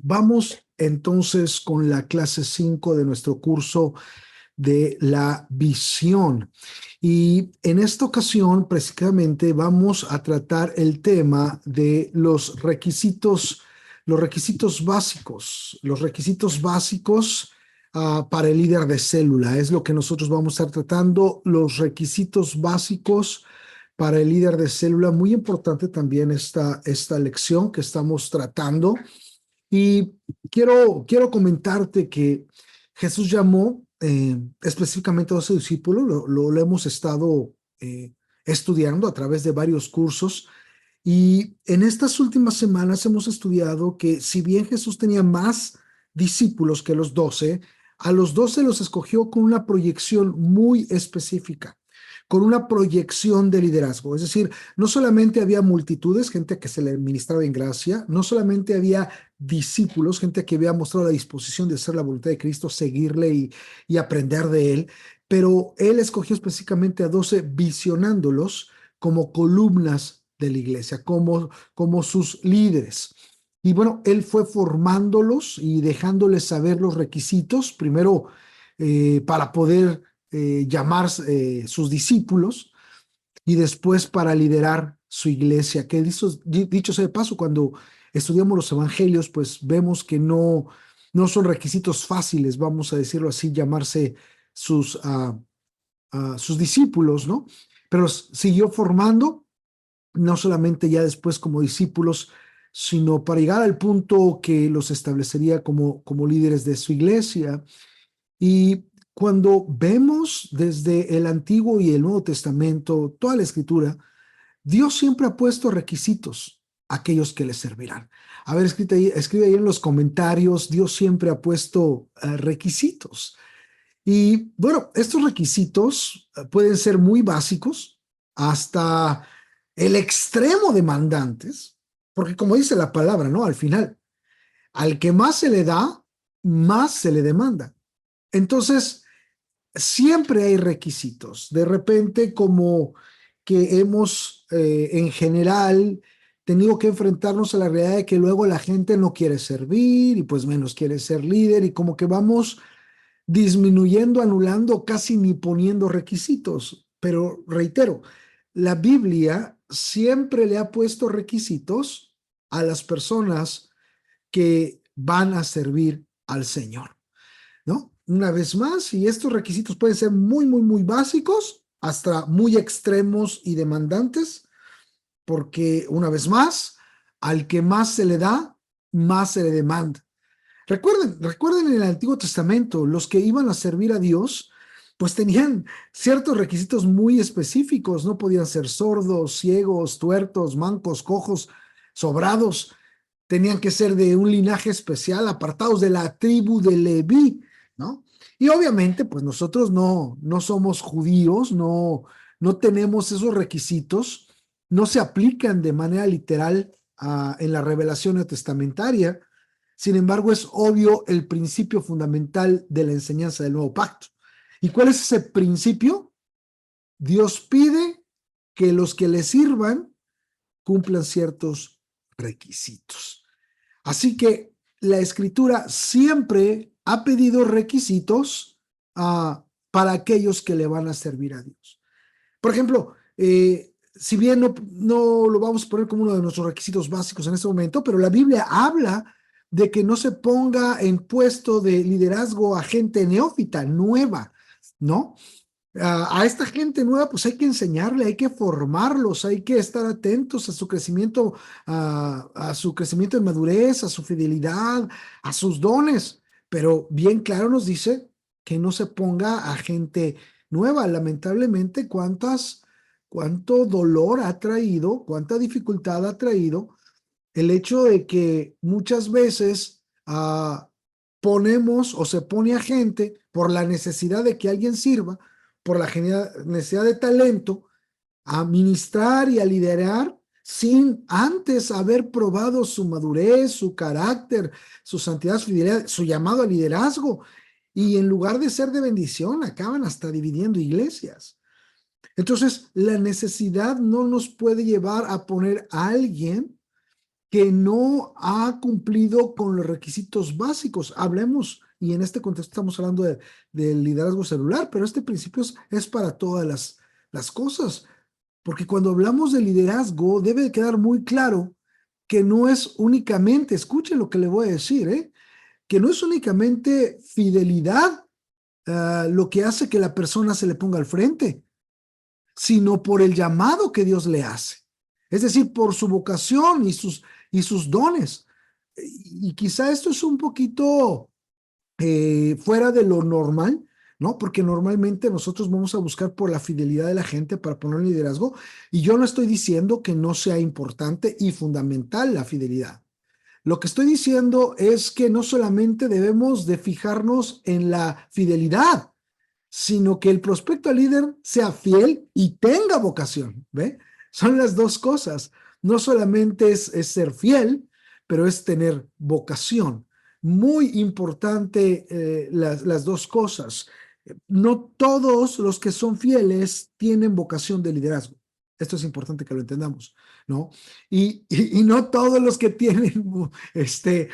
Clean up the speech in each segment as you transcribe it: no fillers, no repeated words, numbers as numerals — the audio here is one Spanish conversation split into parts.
Vamos entonces con la clase 5 de nuestro curso de la visión. Y en esta ocasión, precisamente, vamos a tratar el tema de los requisitos básicos, para el líder de célula. Es lo que nosotros vamos a estar tratando, los requisitos básicos para el líder de célula. Muy importante también esta lección que estamos tratando. Y quiero comentarte que Jesús llamó específicamente a 12 discípulos, lo hemos estado estudiando a través de varios cursos, y en estas últimas semanas hemos estudiado que si bien Jesús tenía más discípulos que los 12, a los 12 los escogió con una proyección muy específica, con una proyección de liderazgo. Es decir, no solamente había multitudes, gente que se le ministraba en gracia, no solamente había discípulos, gente que había mostrado la disposición de hacer la voluntad de Cristo, seguirle y aprender de él, pero él escogió específicamente a 12 visionándolos como columnas de la iglesia, como sus líderes. Y bueno, él fue formándolos y dejándoles saber los requisitos, primero para poder llamar sus discípulos y después para liderar su iglesia. Que dicho sea de paso, cuando estudiamos los evangelios, pues vemos que no son requisitos fáciles, vamos a decirlo así, llamarse sus discípulos, ¿no? Pero los siguió formando, no solamente ya después como discípulos, sino para llegar al punto que los establecería como líderes de su iglesia. Y cuando vemos desde el Antiguo y el Nuevo Testamento, toda la Escritura, Dios siempre ha puesto requisitos a aquellos que le servirán. A ver, escribe ahí en los comentarios, Dios siempre ha puesto requisitos. Y bueno, estos requisitos pueden ser muy básicos hasta el extremo demandantes, porque como dice la palabra, ¿no? Al final, al que más se le da, más se le demanda. Entonces, siempre hay requisitos. De repente, como que hemos en general tenido que enfrentarnos a la realidad de que luego la gente no quiere servir y pues menos quiere ser líder, y como que vamos disminuyendo, anulando, casi ni poniendo requisitos. Pero reitero, la Biblia siempre le ha puesto requisitos a las personas que van a servir al Señor, ¿no? Una vez más, y estos requisitos pueden ser muy, muy, muy básicos, hasta muy extremos y demandantes, porque una vez más, al que más se le da, más se le demanda. Recuerden en el Antiguo Testamento, los que iban a servir a Dios, pues tenían ciertos requisitos muy específicos. No podían ser sordos, ciegos, tuertos, mancos, cojos, sobrados. Tenían que ser de un linaje especial, apartados de la tribu de Leví, ¿no? Y obviamente, pues nosotros no somos judíos, no tenemos esos requisitos, no se aplican de manera literal en la revelación testamentaria. Sin embargo, es obvio el principio fundamental de la enseñanza del nuevo pacto. ¿Y cuál es ese principio? Dios pide que los que le sirvan cumplan ciertos requisitos. Así que la Escritura siempre ha pedido requisitos para aquellos que le van a servir a Dios. Por ejemplo, si bien no lo vamos a poner como uno de nuestros requisitos básicos en este momento, pero la Biblia habla de que no se ponga en puesto de liderazgo a gente neófita, nueva, ¿no? A esta gente nueva, pues hay que enseñarle, hay que formarlos, hay que estar atentos a su crecimiento, a su crecimiento en madurez, a su fidelidad, a sus dones. Pero bien claro nos dice que no se ponga a gente nueva. Lamentablemente, cuánto dolor ha traído, cuánta dificultad ha traído el hecho de que muchas veces ponemos o se pone a gente por la necesidad de que alguien sirva, por la necesidad de talento, a ministrar y a liderar sin antes haber probado su madurez, su carácter, su santidad, su fidelidad, su llamado a liderazgo. Y en lugar de ser de bendición, acaban hasta dividiendo iglesias. Entonces, la necesidad no nos puede llevar a poner a alguien que no ha cumplido con los requisitos básicos. Hablemos, y en este contexto estamos hablando del liderazgo celular, pero este principio es para todas las cosas, porque cuando hablamos de liderazgo debe quedar muy claro que no es únicamente, escuchen lo que le voy a decir, que no es únicamente fidelidad lo que hace que la persona se le ponga al frente, sino por el llamado que Dios le hace. Es decir, por su vocación y sus dones. Y quizá esto es un poquito fuera de lo normal, ¿no? Porque normalmente nosotros vamos a buscar por la fidelidad de la gente para poner liderazgo. Y yo no estoy diciendo que no sea importante y fundamental la fidelidad. Lo que estoy diciendo es que no solamente debemos de fijarnos en la fidelidad, sino que el prospecto al líder sea fiel y tenga vocación, ¿ve? Son las dos cosas. No solamente es ser fiel, pero es tener vocación. Muy importante las dos cosas. No todos los que son fieles tienen vocación de liderazgo. Esto es importante que lo entendamos, ¿no? Y no todos los que tienen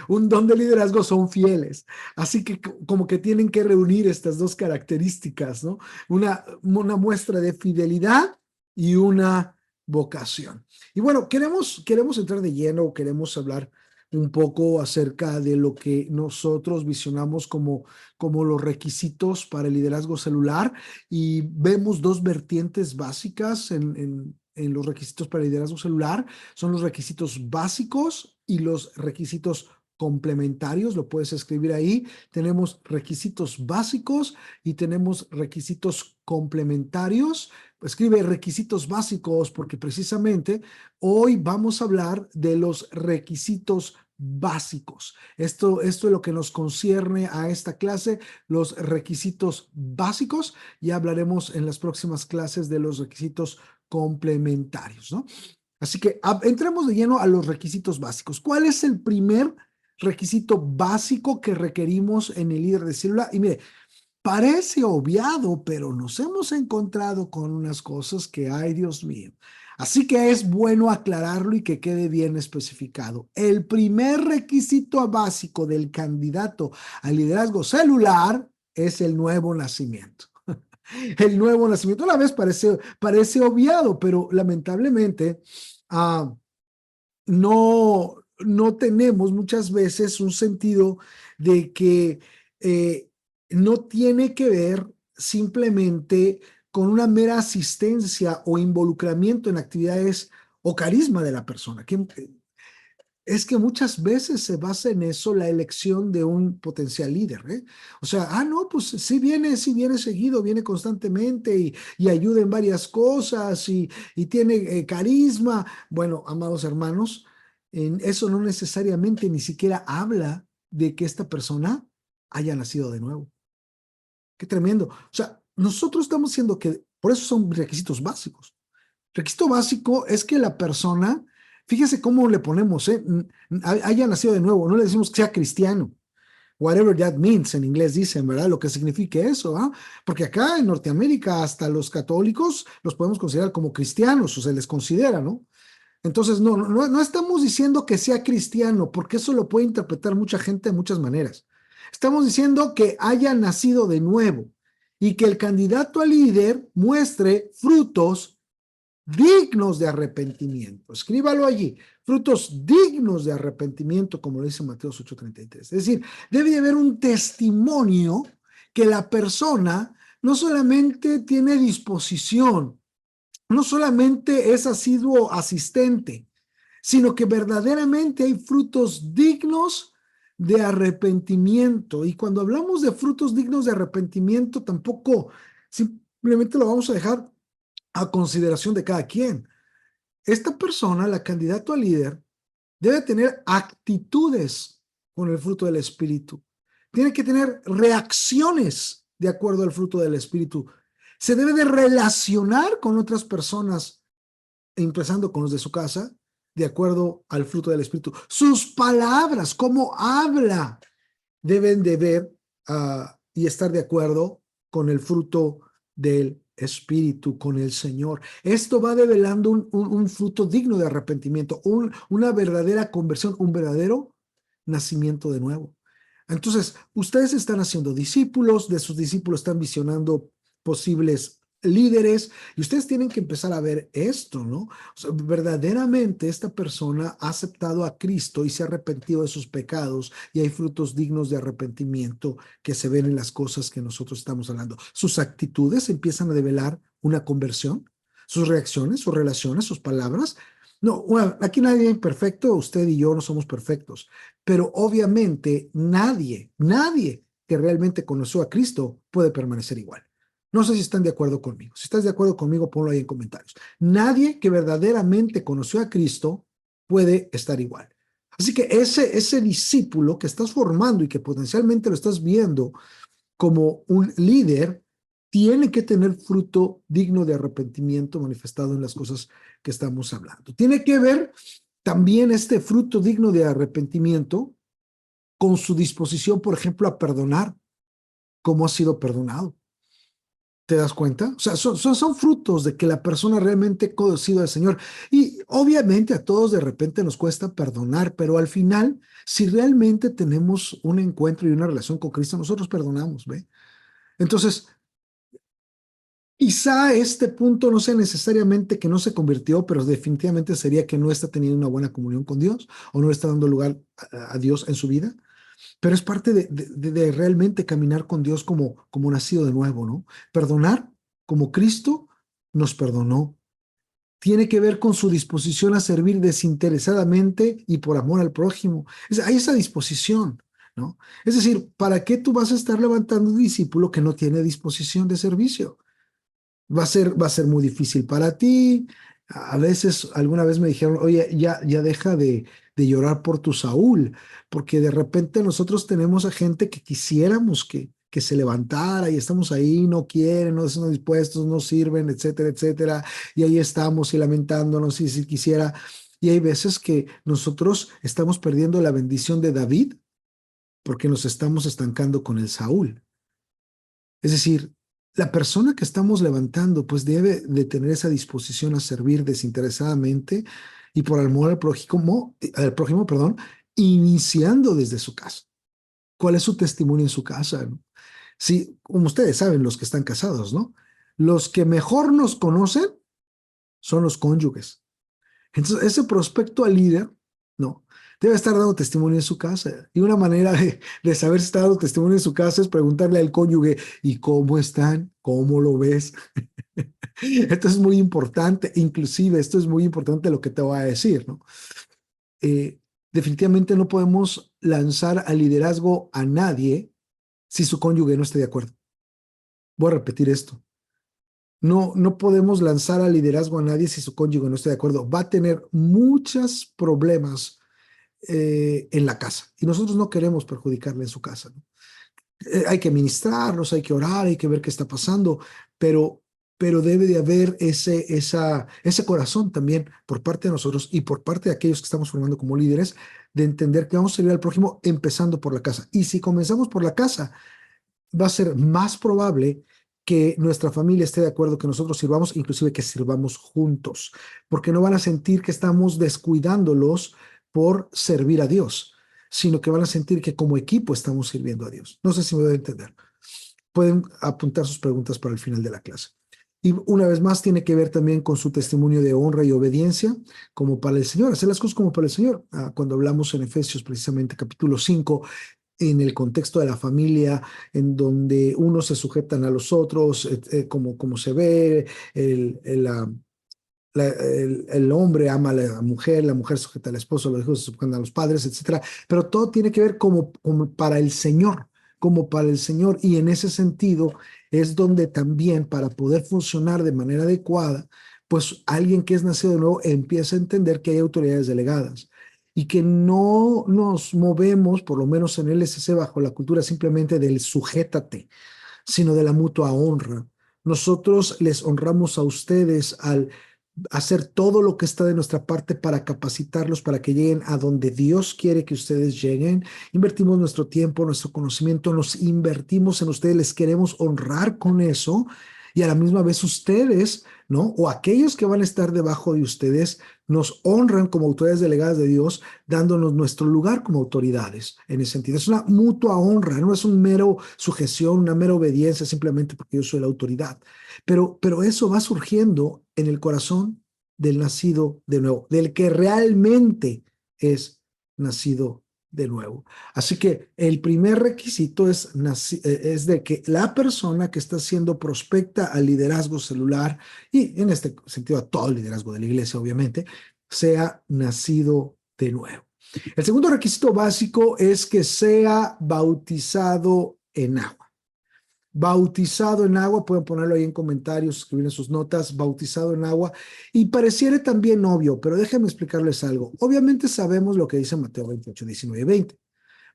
un don de liderazgo son fieles. Así que como que tienen que reunir estas dos características, ¿no? Una muestra de fidelidad y una vocación. Y bueno, queremos entrar de lleno, queremos hablar un poco acerca de lo que nosotros visionamos como los requisitos para el liderazgo celular, y vemos dos vertientes básicas en los requisitos para el liderazgo celular. Son los requisitos básicos y los requisitos complementarios. Lo puedes escribir ahí. Tenemos requisitos básicos y tenemos requisitos complementarios. Escribe requisitos básicos porque precisamente hoy vamos a hablar de los requisitos básicos. Esto es lo que nos concierne a esta clase, los requisitos básicos. Ya hablaremos en las próximas clases de los requisitos complementarios, ¿no? Así que entremos de lleno a los requisitos básicos. ¿Cuál es el primer requisito básico que requerimos en el líder de célula? Y mire, parece obviado, pero nos hemos encontrado con unas cosas que, ay, Dios mío. Así que es bueno aclararlo y que quede bien especificado. El primer requisito básico del candidato al liderazgo celular es el nuevo nacimiento. El nuevo nacimiento a la vez parece obviado, pero lamentablemente no tenemos muchas veces un sentido de que no tiene que ver simplemente con una mera asistencia o involucramiento en actividades o carisma de la persona. Es que muchas veces se basa en eso la elección de un potencial líder, ¿eh? O sea, no, pues sí viene seguido, viene constantemente y ayuda en varias cosas y tiene carisma. Bueno, amados hermanos, eso no necesariamente ni siquiera habla de que esta persona haya nacido de nuevo. Qué tremendo. O sea, nosotros estamos diciendo que por eso son requisitos básicos. Requisito básico es que la persona, fíjese cómo le ponemos, haya nacido de nuevo, no le decimos que sea cristiano, whatever that means, en inglés dicen, ¿verdad? Lo que signifique eso, ¿ah? Porque acá en Norteamérica hasta los católicos los podemos considerar como cristianos, o se les considera, ¿no? Entonces, no estamos diciendo que sea cristiano, porque eso lo puede interpretar mucha gente de muchas maneras. Estamos diciendo que haya nacido de nuevo y que el candidato a líder muestre frutos dignos de arrepentimiento. Escríbalo allí. Frutos dignos de arrepentimiento, como lo dice Mateo 8:33. Es decir, debe de haber un testimonio que la persona no solamente tiene disposición, no solamente es asiduo asistente, sino que verdaderamente hay frutos dignos de arrepentimiento. Y cuando hablamos de frutos dignos de arrepentimiento, tampoco simplemente lo vamos a dejar a consideración de cada quien. Esta persona, la candidato a líder, debe tener actitudes con el fruto del Espíritu. Tiene que tener reacciones de acuerdo al fruto del Espíritu. Se debe de relacionar con otras personas, empezando con los de su casa, de acuerdo al fruto del Espíritu. Sus palabras, cómo habla, deben de ver y estar de acuerdo con el fruto del espíritu con el Señor. Esto va develando un fruto digno de arrepentimiento, una verdadera conversión, un verdadero nacimiento de nuevo. Entonces, ustedes están haciendo discípulos, de sus discípulos están visionando posibles líderes, y ustedes tienen que empezar a ver esto, ¿no? O sea, verdaderamente esta persona ha aceptado a Cristo y se ha arrepentido de sus pecados, y hay frutos dignos de arrepentimiento que se ven en las cosas que nosotros estamos hablando. Sus actitudes empiezan a develar una conversión, sus reacciones, sus relaciones, sus palabras. No, bueno, aquí nadie es perfecto, usted y yo no somos perfectos, pero obviamente nadie que realmente conoció a Cristo puede permanecer igual. No sé si están de acuerdo conmigo. Si estás de acuerdo conmigo, ponlo ahí en comentarios. Nadie que verdaderamente conoció a Cristo puede estar igual. Así que ese discípulo que estás formando y que potencialmente lo estás viendo como un líder, tiene que tener fruto digno de arrepentimiento manifestado en las cosas que estamos hablando. Tiene que ver también este fruto digno de arrepentimiento con su disposición, por ejemplo, a perdonar como ha sido perdonado. ¿Te das cuenta? O sea, son frutos de que la persona realmente ha conocido al Señor. Y obviamente a todos de repente nos cuesta perdonar, pero al final, si realmente tenemos un encuentro y una relación con Cristo, nosotros perdonamos, ¿ve? Entonces, quizá este punto no sea necesariamente que no se convirtió, pero definitivamente sería que no está teniendo una buena comunión con Dios o no está dando lugar a Dios en su vida. Pero es parte de realmente caminar con Dios como nacido de nuevo, ¿no? Perdonar como Cristo nos perdonó. Tiene que ver con su disposición a servir desinteresadamente y por amor al prójimo. Hay esa disposición, ¿no? Es decir, ¿para qué tú vas a estar levantando un discípulo que no tiene disposición de servicio? Va a ser muy difícil para ti. A veces, alguna vez me dijeron, oye, ya deja de llorar por tu Saúl, porque de repente nosotros tenemos a gente que quisiéramos que se levantara y estamos ahí, no quieren, no están dispuestos, no sirven, etcétera, etcétera, y ahí estamos y lamentándonos y si quisiera. Y hay veces que nosotros estamos perdiendo la bendición de David porque nos estamos estancando con el Saúl. Es decir, la persona que estamos levantando pues debe de tener esa disposición a servir desinteresadamente y por amor al prójimo, perdón, iniciando desde su casa. ¿Cuál es su testimonio en su casa? ¿No? Sí, como ustedes saben, los que están casados, ¿no? Los que mejor nos conocen son los cónyuges. Entonces, ese prospecto al líder, no, debe estar dando testimonio en su casa. Y una manera de saber si está dando testimonio en su casa es preguntarle al cónyuge, ¿y cómo están? ¿Cómo lo ves? Esto es muy importante, inclusive esto es muy importante lo que te voy a decir, ¿no? Eh, Definitivamente no podemos lanzar al liderazgo a nadie si su cónyuge no esté de acuerdo. Voy a repetir esto. No podemos lanzar al liderazgo a nadie si su cónyuge no está de acuerdo. Va a tener muchos problemas en la casa y nosotros no queremos perjudicarle en su casa, ¿no? Hay que ministrarlos, hay que orar, hay que ver qué está pasando, pero debe de haber ese corazón también por parte de nosotros y por parte de aquellos que estamos formando como líderes, de entender que vamos a servir al prójimo empezando por la casa. Y si comenzamos por la casa, va a ser más probable que nuestra familia esté de acuerdo que nosotros sirvamos, inclusive que sirvamos juntos, porque no van a sentir que estamos descuidándolos por servir a Dios, sino que van a sentir que como equipo estamos sirviendo a Dios. No sé si me voy a entender. Pueden apuntar sus preguntas para el final de la clase. Y una vez más tiene que ver también con su testimonio de honra y obediencia como para el Señor, hacer las cosas como para el Señor. Cuando hablamos en Efesios precisamente capítulo 5, en el contexto de la familia, en donde unos se sujetan a los otros, como se ve, el hombre ama a la mujer sujeta al esposo, los hijos se sujetan a los padres, etcétera. Pero todo tiene que ver como para el Señor, como para el Señor. Y en ese sentido es donde también para poder funcionar de manera adecuada, pues alguien que es nacido de nuevo empieza a entender que hay autoridades delegadas y que no nos movemos, por lo menos en el LSC, bajo la cultura simplemente del sujétate, sino de la mutua honra. Nosotros les honramos a ustedes al hacer todo lo que está de nuestra parte para capacitarlos para que lleguen a donde Dios quiere que ustedes lleguen. Invertimos nuestro tiempo, nuestro conocimiento, nos invertimos en ustedes, les queremos honrar con eso y a la misma vez ustedes, ¿no? O aquellos que van a estar debajo de ustedes nos honran como autoridades delegadas de Dios, dándonos nuestro lugar como autoridades en ese sentido. Es una mutua honra, no es un mero sujeción, una mera obediencia simplemente porque yo soy la autoridad. Pero eso va surgiendo en el corazón del nacido de nuevo, del que realmente es nacido de nuevo. Así que el primer requisito es de que la persona que está siendo prospecta al liderazgo celular, y en este sentido a todo el liderazgo de la iglesia, obviamente, sea nacido de nuevo. El segundo requisito básico es que sea bautizado en agua. Bautizado en agua, pueden ponerlo ahí en comentarios, escribir en sus notas, bautizado en agua, y pareciera también obvio, pero déjenme explicarles algo. Obviamente sabemos lo que dice Mateo 28, 19 y 20.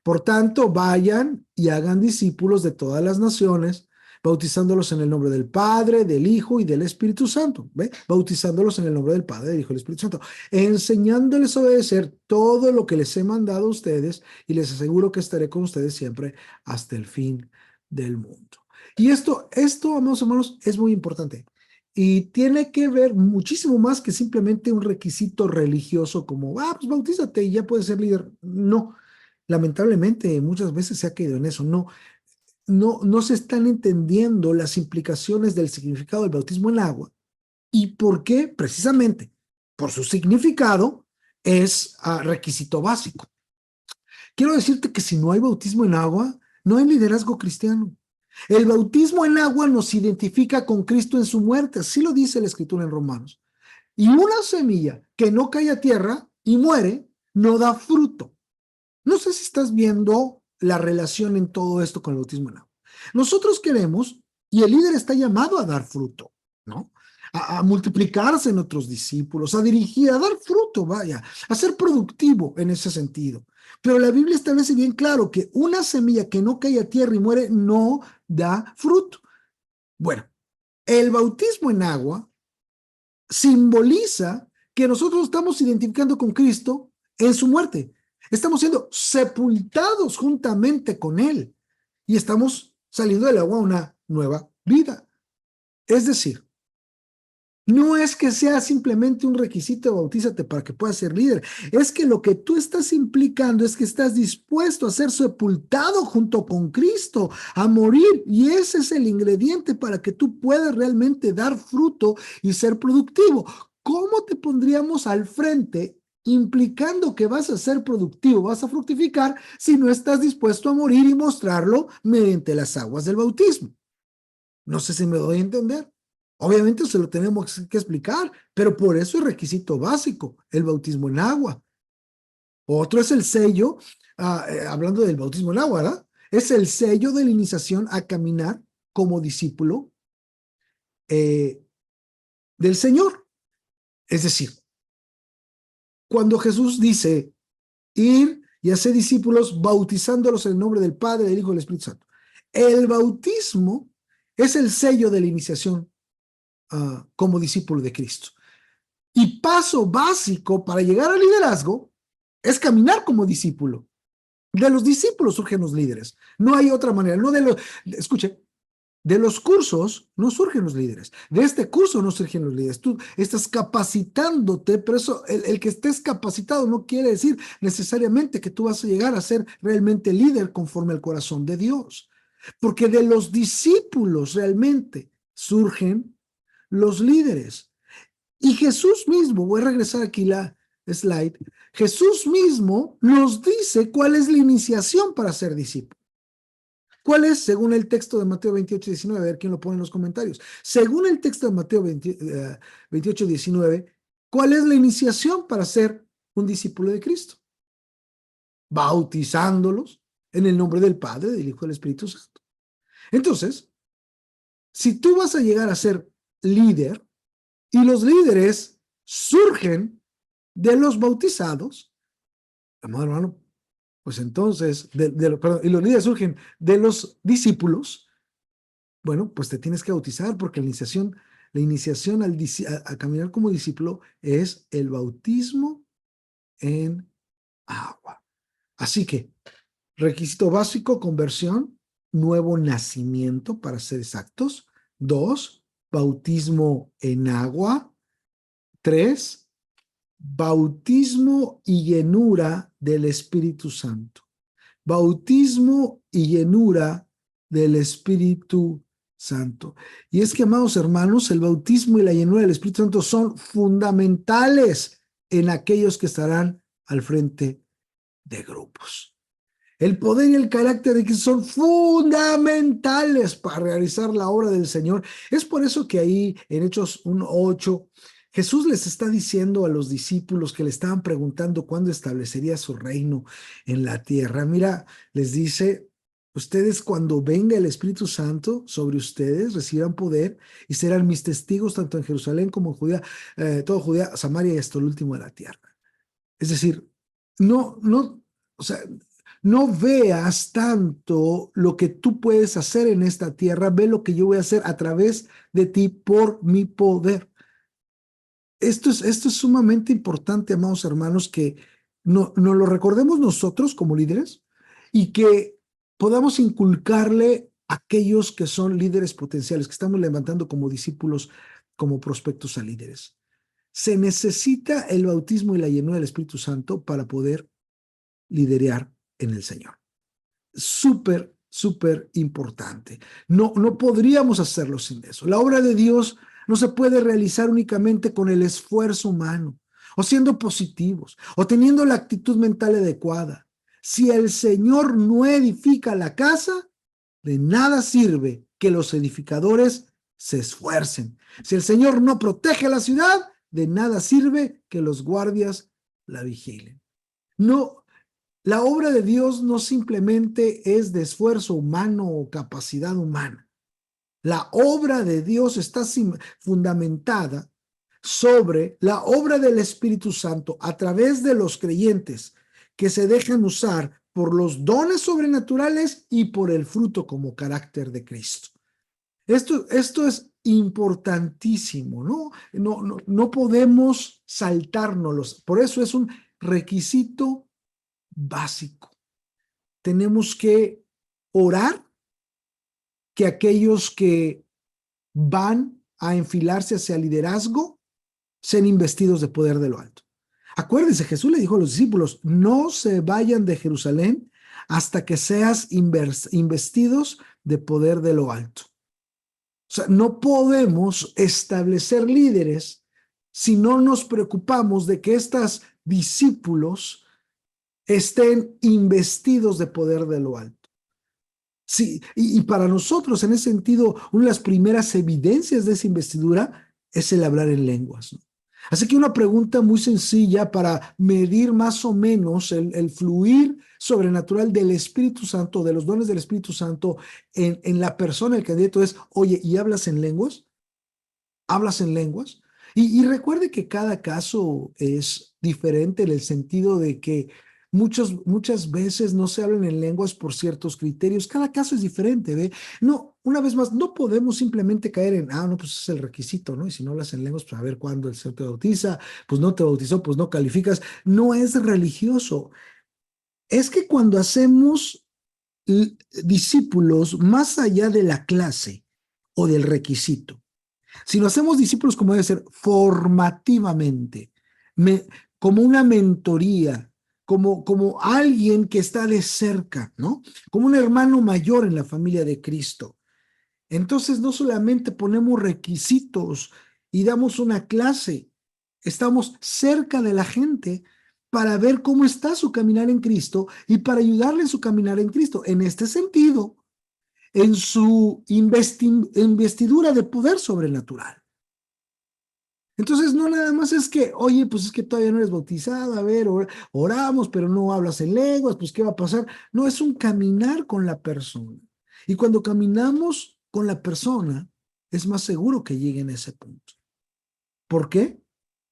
Por tanto, vayan y hagan discípulos de todas las naciones, bautizándolos en el nombre del Padre, del Hijo y del Espíritu Santo. ¿Ve? Bautizándolos en el nombre del Padre, del Hijo y del Espíritu Santo. Enseñándoles a obedecer todo lo que les he mandado a ustedes, y les aseguro que estaré con ustedes siempre hasta el fin del mundo. Y esto, amados hermanos, es muy importante. Y tiene que ver muchísimo más que simplemente un requisito religioso como, pues bautízate y ya puedes ser líder. No, lamentablemente muchas veces se ha caído en eso. No se están entendiendo las implicaciones del significado del bautismo en agua. ¿Y por qué? Precisamente por su significado es requisito básico. Quiero decirte que si no hay bautismo en agua, no hay liderazgo cristiano. El bautismo en agua nos identifica con Cristo en su muerte, así lo dice la Escritura en Romanos. Y una semilla que no cae a tierra y muere, no da fruto. No sé si estás viendo la relación en todo esto con el bautismo en agua. Nosotros queremos, y el líder está llamado a dar fruto, ¿no? A multiplicarse en otros discípulos, a dirigir, a dar fruto, vaya, a ser productivo en ese sentido. Pero la Biblia establece bien claro que una semilla que no cae a tierra y muere no da fruto. Bueno, el bautismo en agua simboliza que nosotros estamos identificando con Cristo en su muerte. Estamos siendo sepultados juntamente con Él y estamos saliendo del agua a una nueva vida. Es decir, no es que sea simplemente un requisito de bautízate para que puedas ser líder, es que lo que tú estás implicando es que estás dispuesto a ser sepultado junto con Cristo, a morir, y ese es el ingrediente para que tú puedas realmente dar fruto y ser productivo. ¿Cómo te pondríamos al frente implicando que vas a ser productivo, vas a fructificar, si no estás dispuesto a morir y mostrarlo mediante las aguas del bautismo? No sé si me doy a entender. Obviamente se lo tenemos que explicar, pero por eso es requisito básico, el bautismo en agua. Otro es el sello, hablando del bautismo en agua, ¿verdad? Es el sello de la iniciación a caminar como discípulo del Señor. Es decir, cuando Jesús dice, ir y hacer discípulos bautizándolos en el nombre del Padre, del Hijo y del Espíritu Santo. El bautismo es el sello de la iniciación como discípulo de Cristo. Y paso básico para llegar al liderazgo es caminar como discípulo. De los discípulos surgen los líderes. No hay otra manera. Escuche, de los cursos no surgen los líderes. De este curso no surgen los líderes. Tú estás capacitándote, pero eso, el que estés capacitado no quiere decir necesariamente que tú vas a llegar a ser realmente líder conforme al corazón de Dios. Porque de los discípulos realmente surgen los líderes. Y Jesús mismo, voy a regresar aquí la slide, Jesús mismo nos dice cuál es la iniciación para ser discípulo. ¿Cuál es, según el texto de Mateo 28, 19? A ver quién lo pone en los comentarios. Según el texto de Mateo 28, 19, ¿cuál es la iniciación para ser un discípulo de Cristo? Bautizándolos en el nombre del Padre, del Hijo y del Espíritu Santo. Entonces, si tú vas a llegar a ser líder, y los líderes surgen de los bautizados, amado hermano, pues entonces, perdón, y los líderes surgen de los discípulos, bueno, pues te tienes que bautizar porque la iniciación a caminar como discípulo es el bautismo en agua. Así que, requisito básico, conversión, nuevo nacimiento, para ser exactos. 2, bautismo en agua. 3, bautismo y llenura del Espíritu Santo. Bautismo y llenura del Espíritu Santo. Y es que, amados hermanos, el bautismo y la llenura del Espíritu Santo son fundamentales en aquellos que estarán al frente de grupos. El poder y el carácter de Cristo son fundamentales para realizar la obra del Señor. Es por eso que ahí en Hechos 1:8, Jesús les está diciendo a los discípulos que le estaban preguntando cuándo establecería su reino en la tierra. Mira, les dice, ustedes cuando venga el Espíritu Santo sobre ustedes, recibirán poder y serán mis testigos tanto en Jerusalén como en Judea, toda Judea, Samaria y hasta el último de la tierra. Es decir, o sea, no veas tanto lo que tú puedes hacer en esta tierra, ve lo que yo voy a hacer a través de ti por mi poder. Esto es sumamente importante, amados hermanos, que no lo recordemos nosotros como líderes y que podamos inculcarle a aquellos que son líderes potenciales, que estamos levantando como discípulos, como prospectos a líderes. Se necesita el bautismo y la llenura del Espíritu Santo para poder liderear en el Señor. Súper, súper importante. No podríamos hacerlo sin eso. La obra de Dios no se puede realizar únicamente con el esfuerzo humano, o siendo positivos, o teniendo la actitud mental adecuada. Si el Señor no edifica la casa, de nada sirve que los edificadores se esfuercen. Si el Señor no protege la ciudad, de nada sirve que los guardias la vigilen. No, la obra de Dios no simplemente es de esfuerzo humano o capacidad humana. La obra de Dios está fundamentada sobre la obra del Espíritu Santo a través de los creyentes que se dejan usar por los dones sobrenaturales y por el fruto como carácter de Cristo. Esto es importantísimo, ¿no? No podemos saltárnoslos. Por eso es un requisito básico. Tenemos que orar que aquellos que van a enfilarse hacia el liderazgo sean investidos de poder de lo alto. Acuérdense, Jesús le dijo a los discípulos, no se vayan de Jerusalén hasta que seas investidos de poder de lo alto. O sea, no podemos establecer líderes si no nos preocupamos de que estos discípulos estén investidos de poder de lo alto. Sí, y para nosotros, en ese sentido, una de las primeras evidencias de esa investidura es el hablar en lenguas, ¿no? Así que una pregunta muy sencilla para medir más o menos el fluir sobrenatural del Espíritu Santo, de los dones del Espíritu Santo en la persona, el candidato es, oye, ¿y hablas en lenguas? ¿Hablas en lenguas? Y recuerde que cada caso es diferente en el sentido de que muchas veces no se hablan en lenguas por ciertos criterios. Cada caso es diferente, ¿ve? No, una vez más, no podemos simplemente caer en, no, pues es el requisito, ¿no? Y si no hablas en lenguas, pues a ver cuándo el Señor te bautiza, pues no te bautizó, pues no calificas. No es religioso. Es que cuando hacemos discípulos más allá de la clase o del requisito, si lo hacemos discípulos como debe ser, formativamente, como una mentoría, como alguien que está de cerca, ¿no? Como un hermano mayor en la familia de Cristo. Entonces no solamente ponemos requisitos y damos una clase, estamos cerca de la gente para ver cómo está su caminar en Cristo y para ayudarle en su caminar en Cristo. En este sentido, en su investidura de poder sobrenatural. Entonces, no nada más es que, oye, pues es que todavía no eres bautizado, a ver, oramos, pero no hablas en lenguas, pues ¿qué va a pasar? No, es un caminar con la persona. Y cuando caminamos con la persona, es más seguro que lleguen a ese punto. ¿Por qué?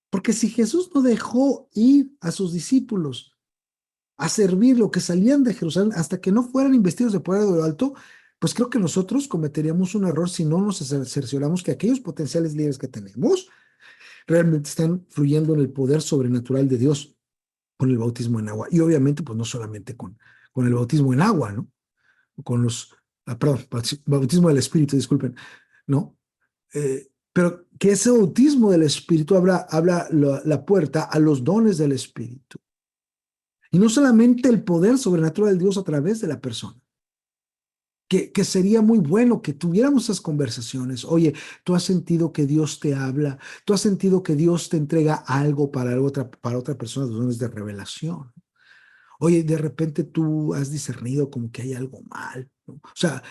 Porque si Jesús no dejó ir a sus discípulos a servir lo que salían de Jerusalén hasta que no fueran investidos de poder de lo alto, pues creo que nosotros cometeríamos un error si no nos cercioramos que aquellos potenciales líderes que tenemos realmente están fluyendo en el poder sobrenatural de Dios con el bautismo en agua. Y obviamente, pues no solamente con el bautismo en agua, ¿no? Con los, perdón, bautismo del Espíritu, disculpen, ¿no? Pero que ese bautismo del Espíritu abra la puerta a los dones del Espíritu. Y no solamente el poder sobrenatural de Dios a través de la persona. Que sería muy bueno que tuviéramos esas conversaciones. Oye, tú has sentido que Dios te habla, tú has sentido que Dios te entrega algo para otra persona, los dones de revelación. Oye, de repente tú has discernido como que hay algo mal, ¿no? O sea,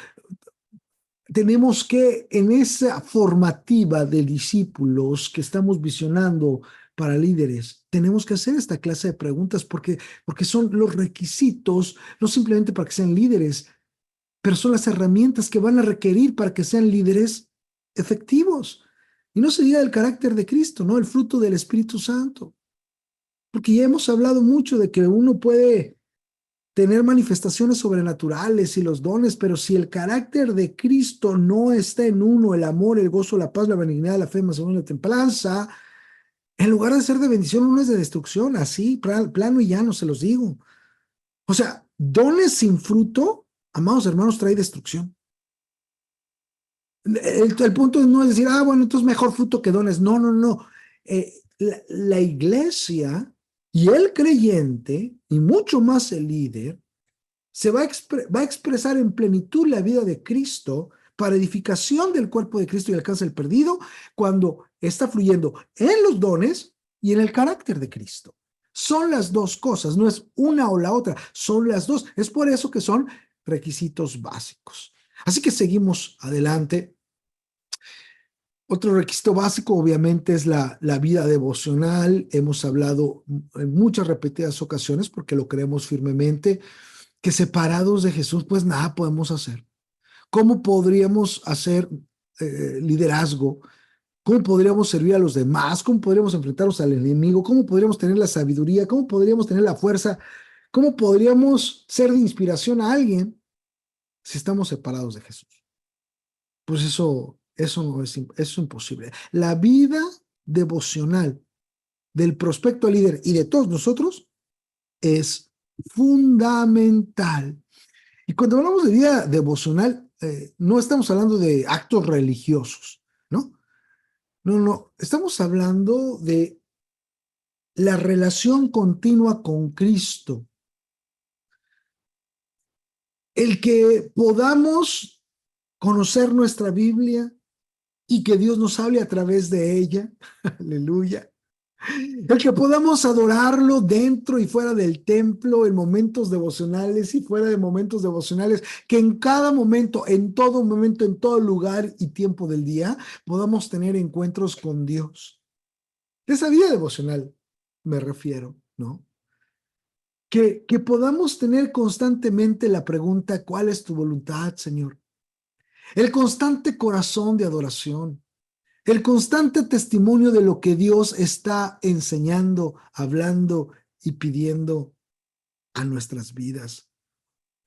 tenemos que, en esa formativa de discípulos que estamos visionando para líderes, tenemos que hacer esta clase de preguntas porque son los requisitos, no simplemente para que sean líderes, pero son las herramientas que van a requerir para que sean líderes efectivos. Y no se diga el carácter de Cristo, ¿no? El fruto del Espíritu Santo. Porque ya hemos hablado mucho de que uno puede tener manifestaciones sobrenaturales y los dones, pero si el carácter de Cristo no está en uno, el amor, el gozo, la paz, la benignidad, la fe, mansedumbre, la templanza, en lugar de ser de bendición, uno es de destrucción, así, plano y llano, se los digo. O sea, dones sin fruto, amados hermanos, trae destrucción. El punto no es decir, bueno, entonces mejor fruto que dones. No, no, no. La iglesia y el creyente, y mucho más el líder, se va a expresar en plenitud la vida de Cristo para edificación del cuerpo de Cristo y alcance del perdido cuando está fluyendo en los dones y en el carácter de Cristo. Son las dos cosas, no es una o la otra, son las dos. Es por eso que son requisitos básicos. Así que seguimos adelante. Otro requisito básico, obviamente, es la vida devocional. Hemos hablado en muchas repetidas ocasiones, porque lo creemos firmemente, que separados de Jesús, pues nada podemos hacer. ¿Cómo podríamos hacer liderazgo? ¿Cómo podríamos servir a los demás? ¿Cómo podríamos enfrentarnos al enemigo? ¿Cómo podríamos tener la sabiduría? ¿Cómo podríamos tener la fuerza? ¿Cómo podríamos ser de inspiración a alguien si estamos separados de Jesús? Pues eso no es imposible. La vida devocional del prospecto líder y de todos nosotros es fundamental. Y cuando hablamos de vida devocional, no estamos hablando de actos religiosos, ¿no? No, no, estamos hablando de la relación continua con Cristo. El que podamos conocer nuestra Biblia y que Dios nos hable a través de ella. Aleluya. El que podamos adorarlo dentro y fuera del templo, en momentos devocionales y fuera de momentos devocionales, que en cada momento, en todo lugar y tiempo del día, podamos tener encuentros con Dios. De esa vida devocional me refiero, ¿no? Que podamos tener constantemente la pregunta, ¿cuál es tu voluntad, Señor? El constante corazón de adoración. El constante testimonio de lo que Dios está enseñando, hablando y pidiendo a nuestras vidas.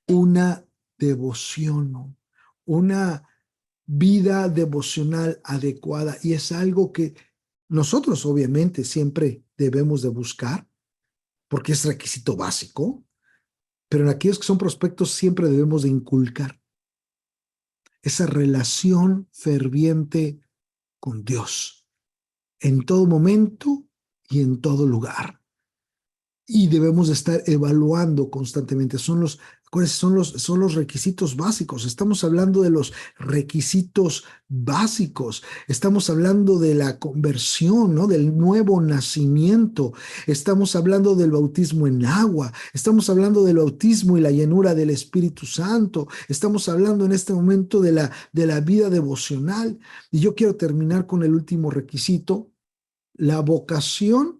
Una devoción, una vida devocional adecuada. Y es algo que nosotros obviamente siempre debemos de buscar, porque es requisito básico, pero en aquellos que son prospectos siempre debemos de inculcar esa relación ferviente con Dios en todo momento y en todo lugar. Y debemos de estar evaluando constantemente. Son los requisitos básicos. Estamos hablando de los requisitos básicos. Estamos hablando de la conversión, ¿no? Del nuevo nacimiento. Estamos hablando del bautismo en agua. Estamos hablando del bautismo y la llenura del Espíritu Santo. Estamos hablando en este momento de la vida devocional. Y yo quiero terminar con el último requisito, la vocación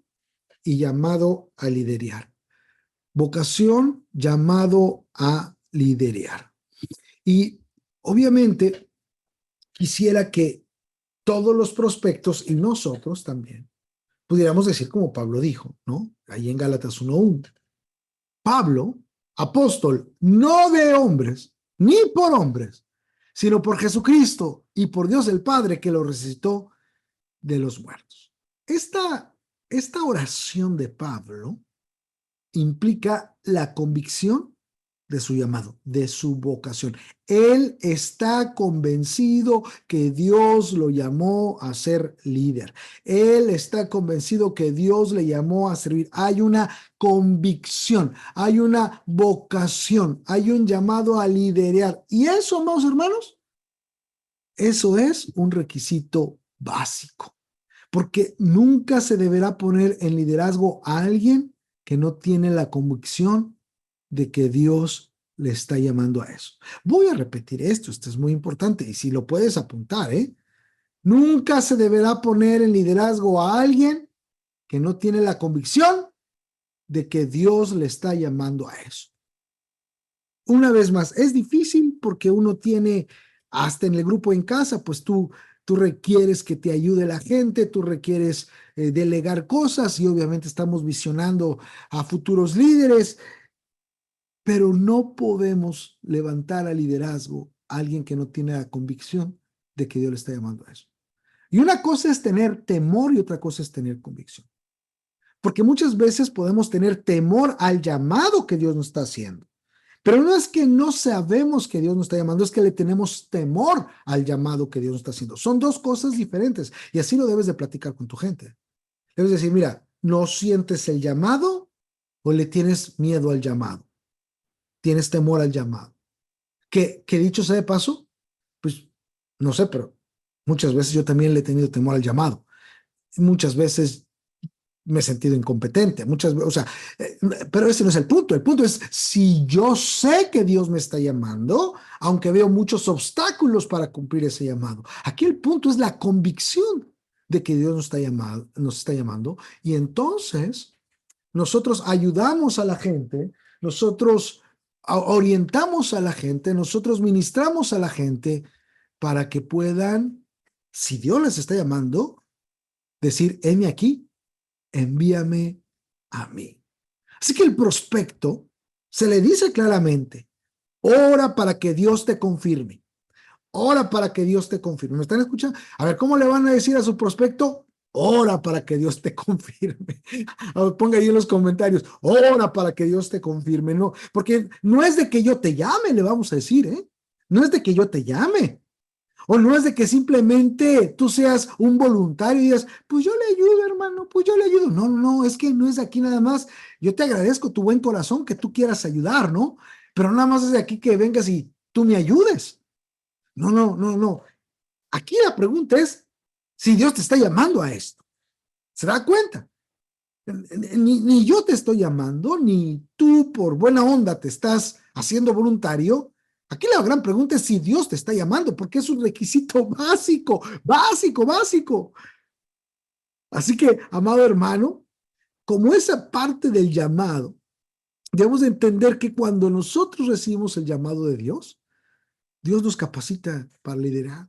y llamado a liderar. Vocación, llamado a liderar. Y obviamente quisiera que todos los prospectos y nosotros también pudiéramos decir como Pablo dijo, ¿no? Ahí en Gálatas 1:1. Pablo, apóstol, no de hombres, ni por hombres, sino por Jesucristo y por Dios el Padre que lo resucitó de los muertos. Esta oración de Pablo implica la convicción de su llamado, de su vocación. Él está convencido que Dios lo llamó a ser líder. Él está convencido que Dios le llamó a servir. Hay una convicción, hay una vocación, hay un llamado a liderar. Y eso, amados hermanos, eso es un requisito básico, porque nunca se deberá poner en liderazgo a alguien que no tiene la convicción de que Dios le está llamando a eso. Voy a repetir esto es muy importante y si lo puedes apuntar, nunca se deberá poner en liderazgo a alguien que no tiene la convicción de que Dios le está llamando a eso. Una vez más, es difícil porque uno tiene, hasta en el grupo en casa, pues tú requieres que te ayude la gente, tú requieres delegar cosas y obviamente estamos visionando a futuros líderes, pero no podemos levantar al liderazgo a alguien que no tiene la convicción de que Dios le está llamando a eso. Y una cosa es tener temor y otra cosa es tener convicción. Porque muchas veces podemos tener temor al llamado que Dios nos está haciendo. Pero no es que no sabemos que Dios nos está llamando, es que le tenemos temor al llamado que Dios nos está haciendo. Son dos cosas diferentes y así lo debes de platicar con tu gente. Debes decir, mira, ¿no sientes el llamado o le tienes miedo al llamado? ¿Tienes temor al llamado? Que dicho sea de paso, pues no sé, pero muchas veces yo también le he tenido temor al llamado. Muchas veces me he sentido incompetente, muchas veces, o sea, pero ese no es el punto. El punto es, si yo sé que Dios me está llamando, aunque veo muchos obstáculos para cumplir ese llamado. Aquí el punto es la convicción de que Dios nos está llamando, y entonces nosotros ayudamos a la gente, nosotros orientamos a la gente, nosotros ministramos a la gente para que puedan, si Dios les está llamando, decir, heme aquí, envíame a mí. Así que el prospecto se le dice claramente, ora para que Dios te confirme. Ora para que Dios te confirme. ¿Me están escuchando? A ver, ¿cómo le van a decir a su prospecto? Ora para que Dios te confirme. A ver, ponga ahí en los comentarios, ora para que Dios te confirme. No, porque no es de que yo te llame, le vamos a decir, ¿eh? No es de que yo te llame. O no es de que simplemente tú seas un voluntario y digas, pues yo le ayudo, hermano, pues yo le ayudo. No, no, es que no es de aquí nada más. Yo te agradezco tu buen corazón que tú quieras ayudar, ¿no? Pero nada más es de aquí que vengas y tú me ayudes. No, no, no, no. Aquí la pregunta es si Dios te está llamando a esto. ¿Se da cuenta? Ni yo te estoy llamando, ni tú por buena onda te estás haciendo voluntario. Aquí la gran pregunta es si Dios te está llamando, porque es un requisito básico, básico, básico. Así que, amado hermano, como esa parte del llamado, debemos de entender que cuando nosotros recibimos el llamado de Dios, Dios nos capacita para liderar.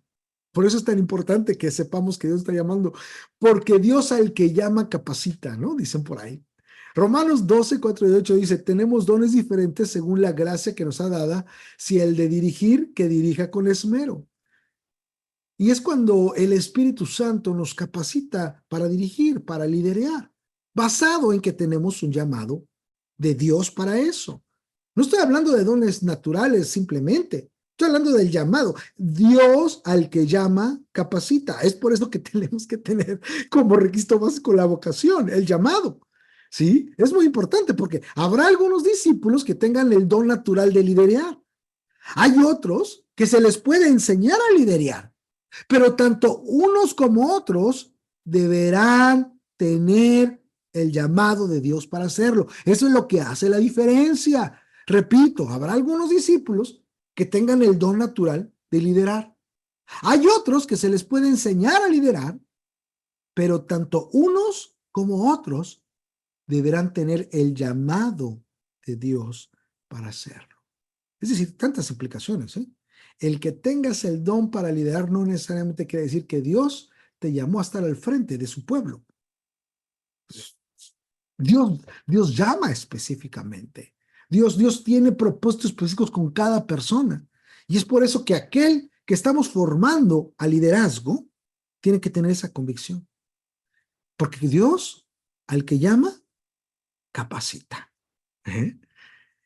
Por eso es tan importante que sepamos que Dios está llamando, porque Dios al que llama capacita, ¿no? Dicen por ahí. Romanos 12, 4 y 8 dice, tenemos dones diferentes según la gracia que nos ha dada, si el de dirigir, que dirija con esmero. Y es cuando el Espíritu Santo nos capacita para dirigir, para liderar, basado en que tenemos un llamado de Dios para eso. No estoy hablando de dones naturales simplemente, estoy hablando del llamado. Dios al que llama capacita. Es por eso que tenemos que tener como requisito básico la vocación, el llamado. ¿Sí? Es muy importante porque habrá algunos discípulos que tengan el don natural de liderar. Hay otros que se les puede enseñar a liderar, pero tanto unos como otros deberán tener el llamado de Dios para hacerlo. Eso es lo que hace la diferencia. Repito, habrá algunos discípulos que tengan el don natural de liderar. Hay otros que se les puede enseñar a liderar, pero tanto unos como otros deberán tener el llamado de Dios para hacerlo. Es decir, tantas implicaciones, ¿eh? El que tengas el don para liderar no necesariamente quiere decir que Dios te llamó a estar al frente de su pueblo. Dios llama específicamente. Dios tiene propósitos específicos con cada persona. Y es por eso que aquel que estamos formando a liderazgo tiene que tener esa convicción. Porque Dios, al que llama, capacita. ¿Eh?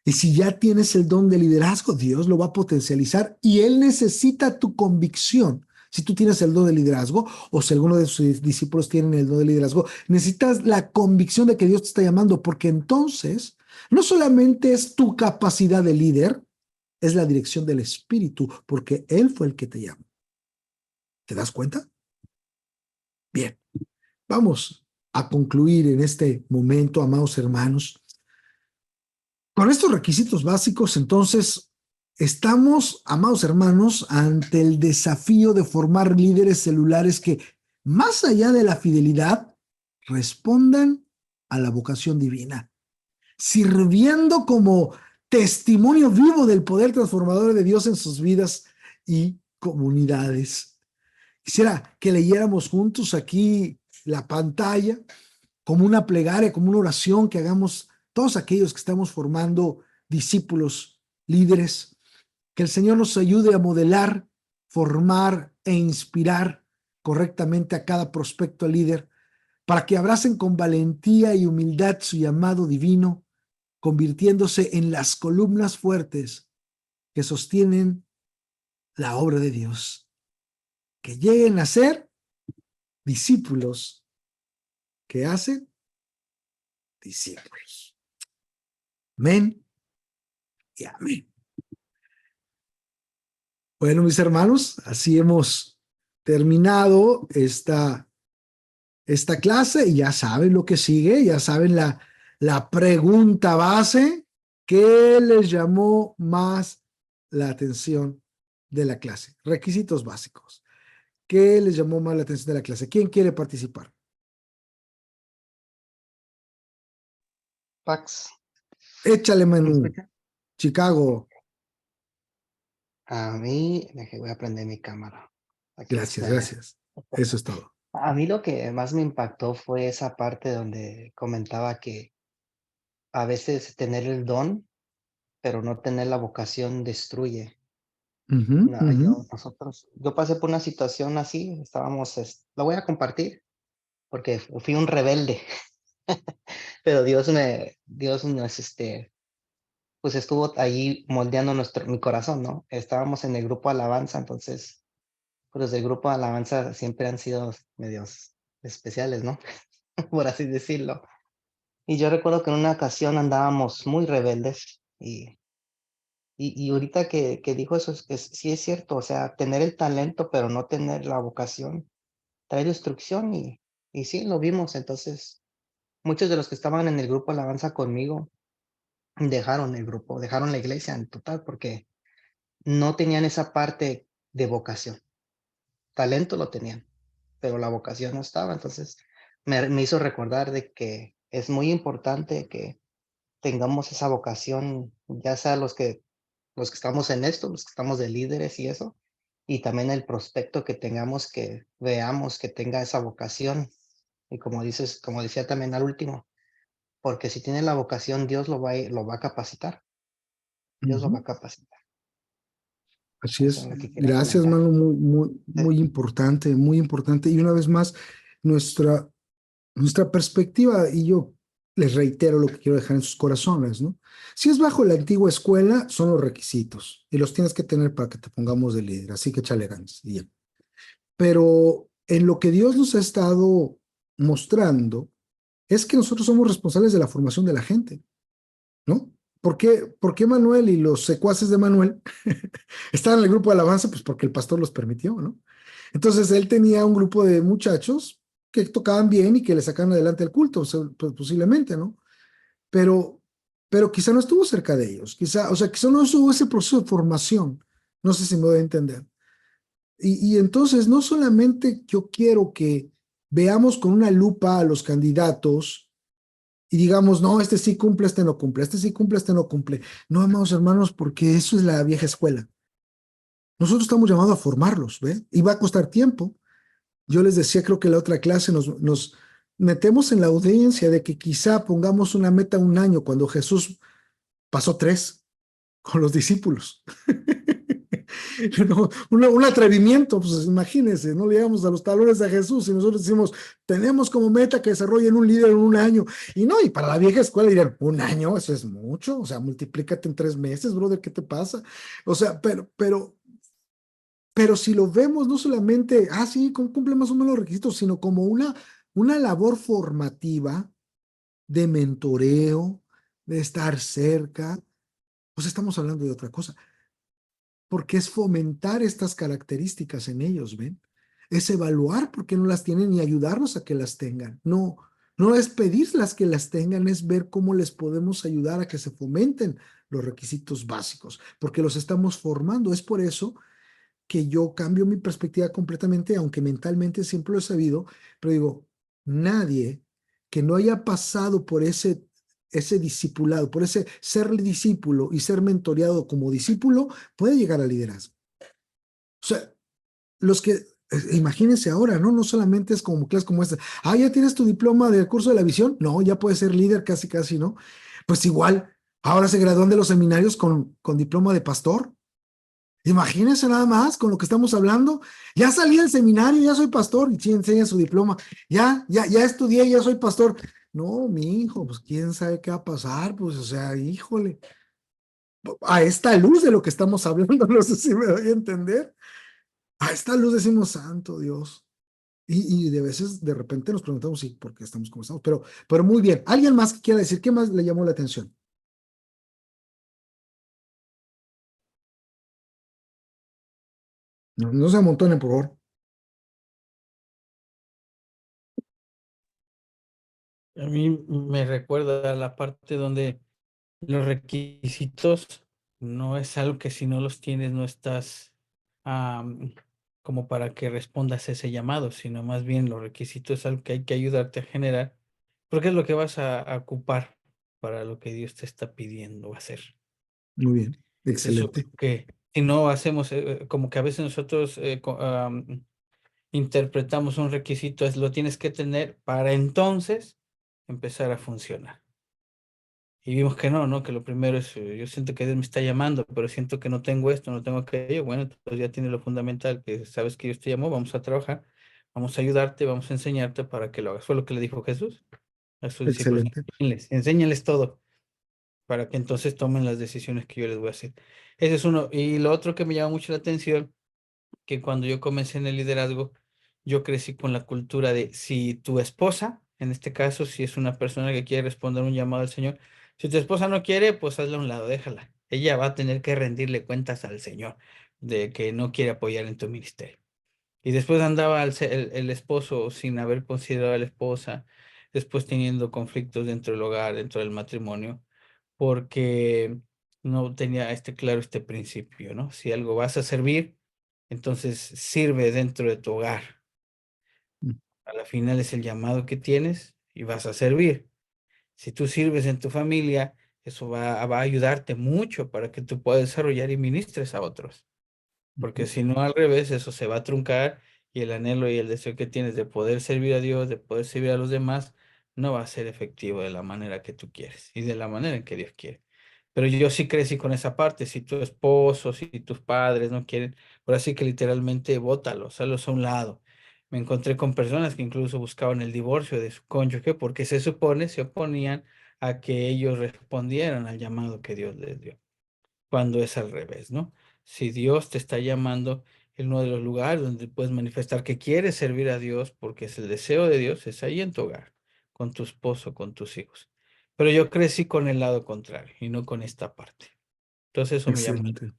Y si ya tienes el don de liderazgo, Dios lo va a potencializar y Él necesita tu convicción. Si tú tienes el don de liderazgo o si alguno de sus discípulos tienen el don de liderazgo, necesitas la convicción de que Dios te está llamando, porque entonces no solamente es tu capacidad de líder, es la dirección del Espíritu, porque Él fue el que te llama. ¿Te das cuenta? Bien, vamos a concluir en este momento, amados hermanos. Con estos requisitos básicos, entonces, estamos, amados hermanos, ante el desafío de formar líderes celulares que, más allá de la fidelidad, respondan a la vocación divina, sirviendo como testimonio vivo del poder transformador de Dios en sus vidas y comunidades. Quisiera que leyéramos juntos aquí la pantalla como una plegaria, como una oración que hagamos todos aquellos que estamos formando discípulos, líderes, que el Señor nos ayude a modelar, formar e inspirar correctamente a cada prospecto líder para que abracen con valentía y humildad su llamado divino, convirtiéndose en las columnas fuertes que sostienen la obra de Dios, que lleguen a ser discípulos que hacen discípulos. Amén y amén. Bueno, mis hermanos, así hemos terminado esta clase y ya saben lo que sigue, ya saben la pregunta base. ¿Qué les llamó más la atención de la clase? Requisitos básicos. ¿Qué les llamó más la atención de la clase? ¿Quién quiere participar? Pax, Échale, ¿me Manu. escucha? Chicago. A mí, voy a prender mi cámara. Aquí Gracias, está. gracias. Eso es todo. A mí lo que más me impactó fue esa parte donde comentaba que a veces tener el don, pero no tener la vocación destruye. Ujú, No, ujú. yo pasé por una situación así, lo voy a compartir, porque fui un rebelde, pero Dios nos, pues estuvo ahí moldeando mi corazón, ¿no? Estábamos en el grupo Alabanza, entonces pues los del grupo de alabanza siempre han sido medios especiales, ¿no? Por así decirlo. Y yo recuerdo que en una ocasión andábamos muy rebeldes y ahorita que dijo eso, sí es cierto, o sea, tener el talento pero no tener la vocación trae destrucción y sí, lo vimos. Entonces, muchos de los que estaban en el grupo alabanza conmigo dejaron el grupo, dejaron la iglesia en total porque no tenían esa parte de vocación. Talento lo tenían, pero la vocación no estaba. Entonces me hizo recordar de que es muy importante que tengamos esa vocación, ya sea los que estamos en esto, los que estamos de líderes y eso, y también el prospecto que tengamos, que veamos que tenga esa vocación. Y como dices, como decía también al último, porque si tiene la vocación, Dios lo va a capacitar. Dios lo va Ujú. a capacitar. Así Eso es. es lo que quería Gracias, comentar. mano. Muy, muy, Sí, muy importante, muy importante. Y una vez más, nuestra, nuestra perspectiva, y yo les reitero lo que quiero dejar en sus corazones, ¿no? Si es bajo la antigua escuela, son los requisitos y los tienes que tener para que te pongamos de líder. Así que échale ganas. Y ya. Pero en lo que Dios nos ha estado mostrando es que nosotros somos responsables de la formación de la gente, ¿no? ¿Por qué Manuel y los secuaces de Manuel estaban en el grupo de alabanza? Pues porque el pastor los permitió, ¿no? Entonces él tenía un grupo de muchachos que tocaban bien y que le sacaban adelante el culto, posiblemente, ¿no? Pero, pero quizá no estuvo cerca de ellos, quizá, o sea, quizá no hubo ese proceso de formación, no sé si me voy a entender. Y entonces no solamente yo quiero que veamos con una lupa a los candidatos y digamos, no, este sí cumple, este no cumple, este sí cumple, este no cumple. No, amados hermanos, porque eso es la vieja escuela. Nosotros estamos llamados a formarlos, ¿ve? Y va a costar tiempo. Yo les decía, creo que en la otra clase nos metemos en la audiencia de que quizá pongamos una meta un año cuando Jesús pasó 3 con los discípulos. No, un atrevimiento, pues imagínense, no le llegamos a los talones a Jesús y nosotros decimos, tenemos como meta que desarrollen un líder en un año. Y no, y para la vieja escuela dirían, un año, eso es mucho, o sea, multiplícate en 3 meses, brother, ¿qué te pasa? O sea, pero si lo vemos no solamente, sí, cumple más o menos los requisitos, sino como una labor formativa de mentoreo, de estar cerca, pues estamos hablando de otra cosa, porque es fomentar estas características en ellos, ¿ven? Es evaluar por qué no las tienen y ayudarlos a que las tengan. No, no es pedirlas que las tengan, es ver cómo les podemos ayudar a que se fomenten los requisitos básicos, porque los estamos formando. Es por eso que yo cambio mi perspectiva completamente, aunque mentalmente siempre lo he sabido, pero digo, nadie que no haya pasado por ese discipulado, por ese ser discípulo y ser mentoreado como discípulo, puede llegar al liderazgo. O sea, los que, imagínense ahora, ¿no? No solamente es como clases como esta, ya tienes tu diploma del curso de la visión, no, ya puedes ser líder casi, casi, ¿no? Pues igual, ahora se gradúan de los seminarios con diploma de pastor. Imagínense nada más con lo que estamos hablando. Ya salí del seminario, ya soy pastor, y sí enseña su diploma. Ya estudié, ya soy pastor. No, mi hijo, pues quién sabe qué va a pasar, pues, o sea, híjole, a esta luz de lo que estamos hablando, no sé si me doy a entender. A esta luz decimos, santo Dios. Y de veces, de repente nos preguntamos, sí, ¿por qué estamos como estamos? Pero muy bien. ¿Alguien más que quiera decir qué más le llamó la atención? No, no se amontonen, por favor. A mí me recuerda a la parte donde los requisitos no es algo que si no los tienes no estás como para que respondas a ese llamado, sino más bien los requisitos es algo que hay que ayudarte a generar, porque es lo que vas a ocupar para lo que Dios te está pidiendo hacer. Muy bien, Eso excelente. que si no hacemos, como que a veces nosotros interpretamos un requisito, es lo tienes que tener para entonces empezar a funcionar. Y vimos que no, que lo primero es, yo siento que Dios me está llamando, pero siento que no tengo esto, no tengo aquello. Bueno, entonces ya tienes lo fundamental, que sabes que Dios te llamó, vamos a trabajar, vamos a ayudarte, vamos a enseñarte para que lo hagas. Fue lo que le dijo Jesús a sus discípulos. Excelente. Enséñales todo, para que entonces tomen las decisiones que yo les voy a hacer. Ese es uno. Y lo otro que me llama mucho la atención, que cuando yo comencé en el liderazgo, yo crecí con la cultura de si tu esposa, en este caso, si es una persona que quiere responder un llamado al Señor, si tu esposa no quiere, pues hazla a un lado, déjala. Ella va a tener que rendirle cuentas al Señor de que no quiere apoyar en tu ministerio. Y después andaba el esposo sin haber considerado a la esposa, después teniendo conflictos dentro del hogar, dentro del matrimonio, porque no tenía claro este principio, ¿no? Si algo vas a servir, entonces sirve dentro de tu hogar. A la final es el llamado que tienes y vas a servir. Si tú sirves en tu familia, eso va a ayudarte mucho para que tú puedas desarrollar y ministres a otros. Porque si no, al revés, eso se va a truncar y el anhelo y el deseo que tienes de poder servir a Dios, de poder servir a los demás, no va a ser efectivo de la manera que tú quieres y de la manera en que Dios quiere. Pero yo sí crecí con esa parte. Si tu esposo, si tus padres no quieren, por así que literalmente bótalos, hazlos a un lado. Me encontré con personas que incluso buscaban el divorcio de su cónyuge porque se supone se oponían a que ellos respondieran al llamado que Dios les dio, cuando es al revés, ¿no? Si Dios te está llamando en uno de los lugares donde puedes manifestar que quieres servir a Dios porque es el deseo de Dios, es ahí en tu hogar, con tu esposo, con tus hijos. Pero yo crecí con el lado contrario y no con esta parte. Entonces eso me llama. Excelente.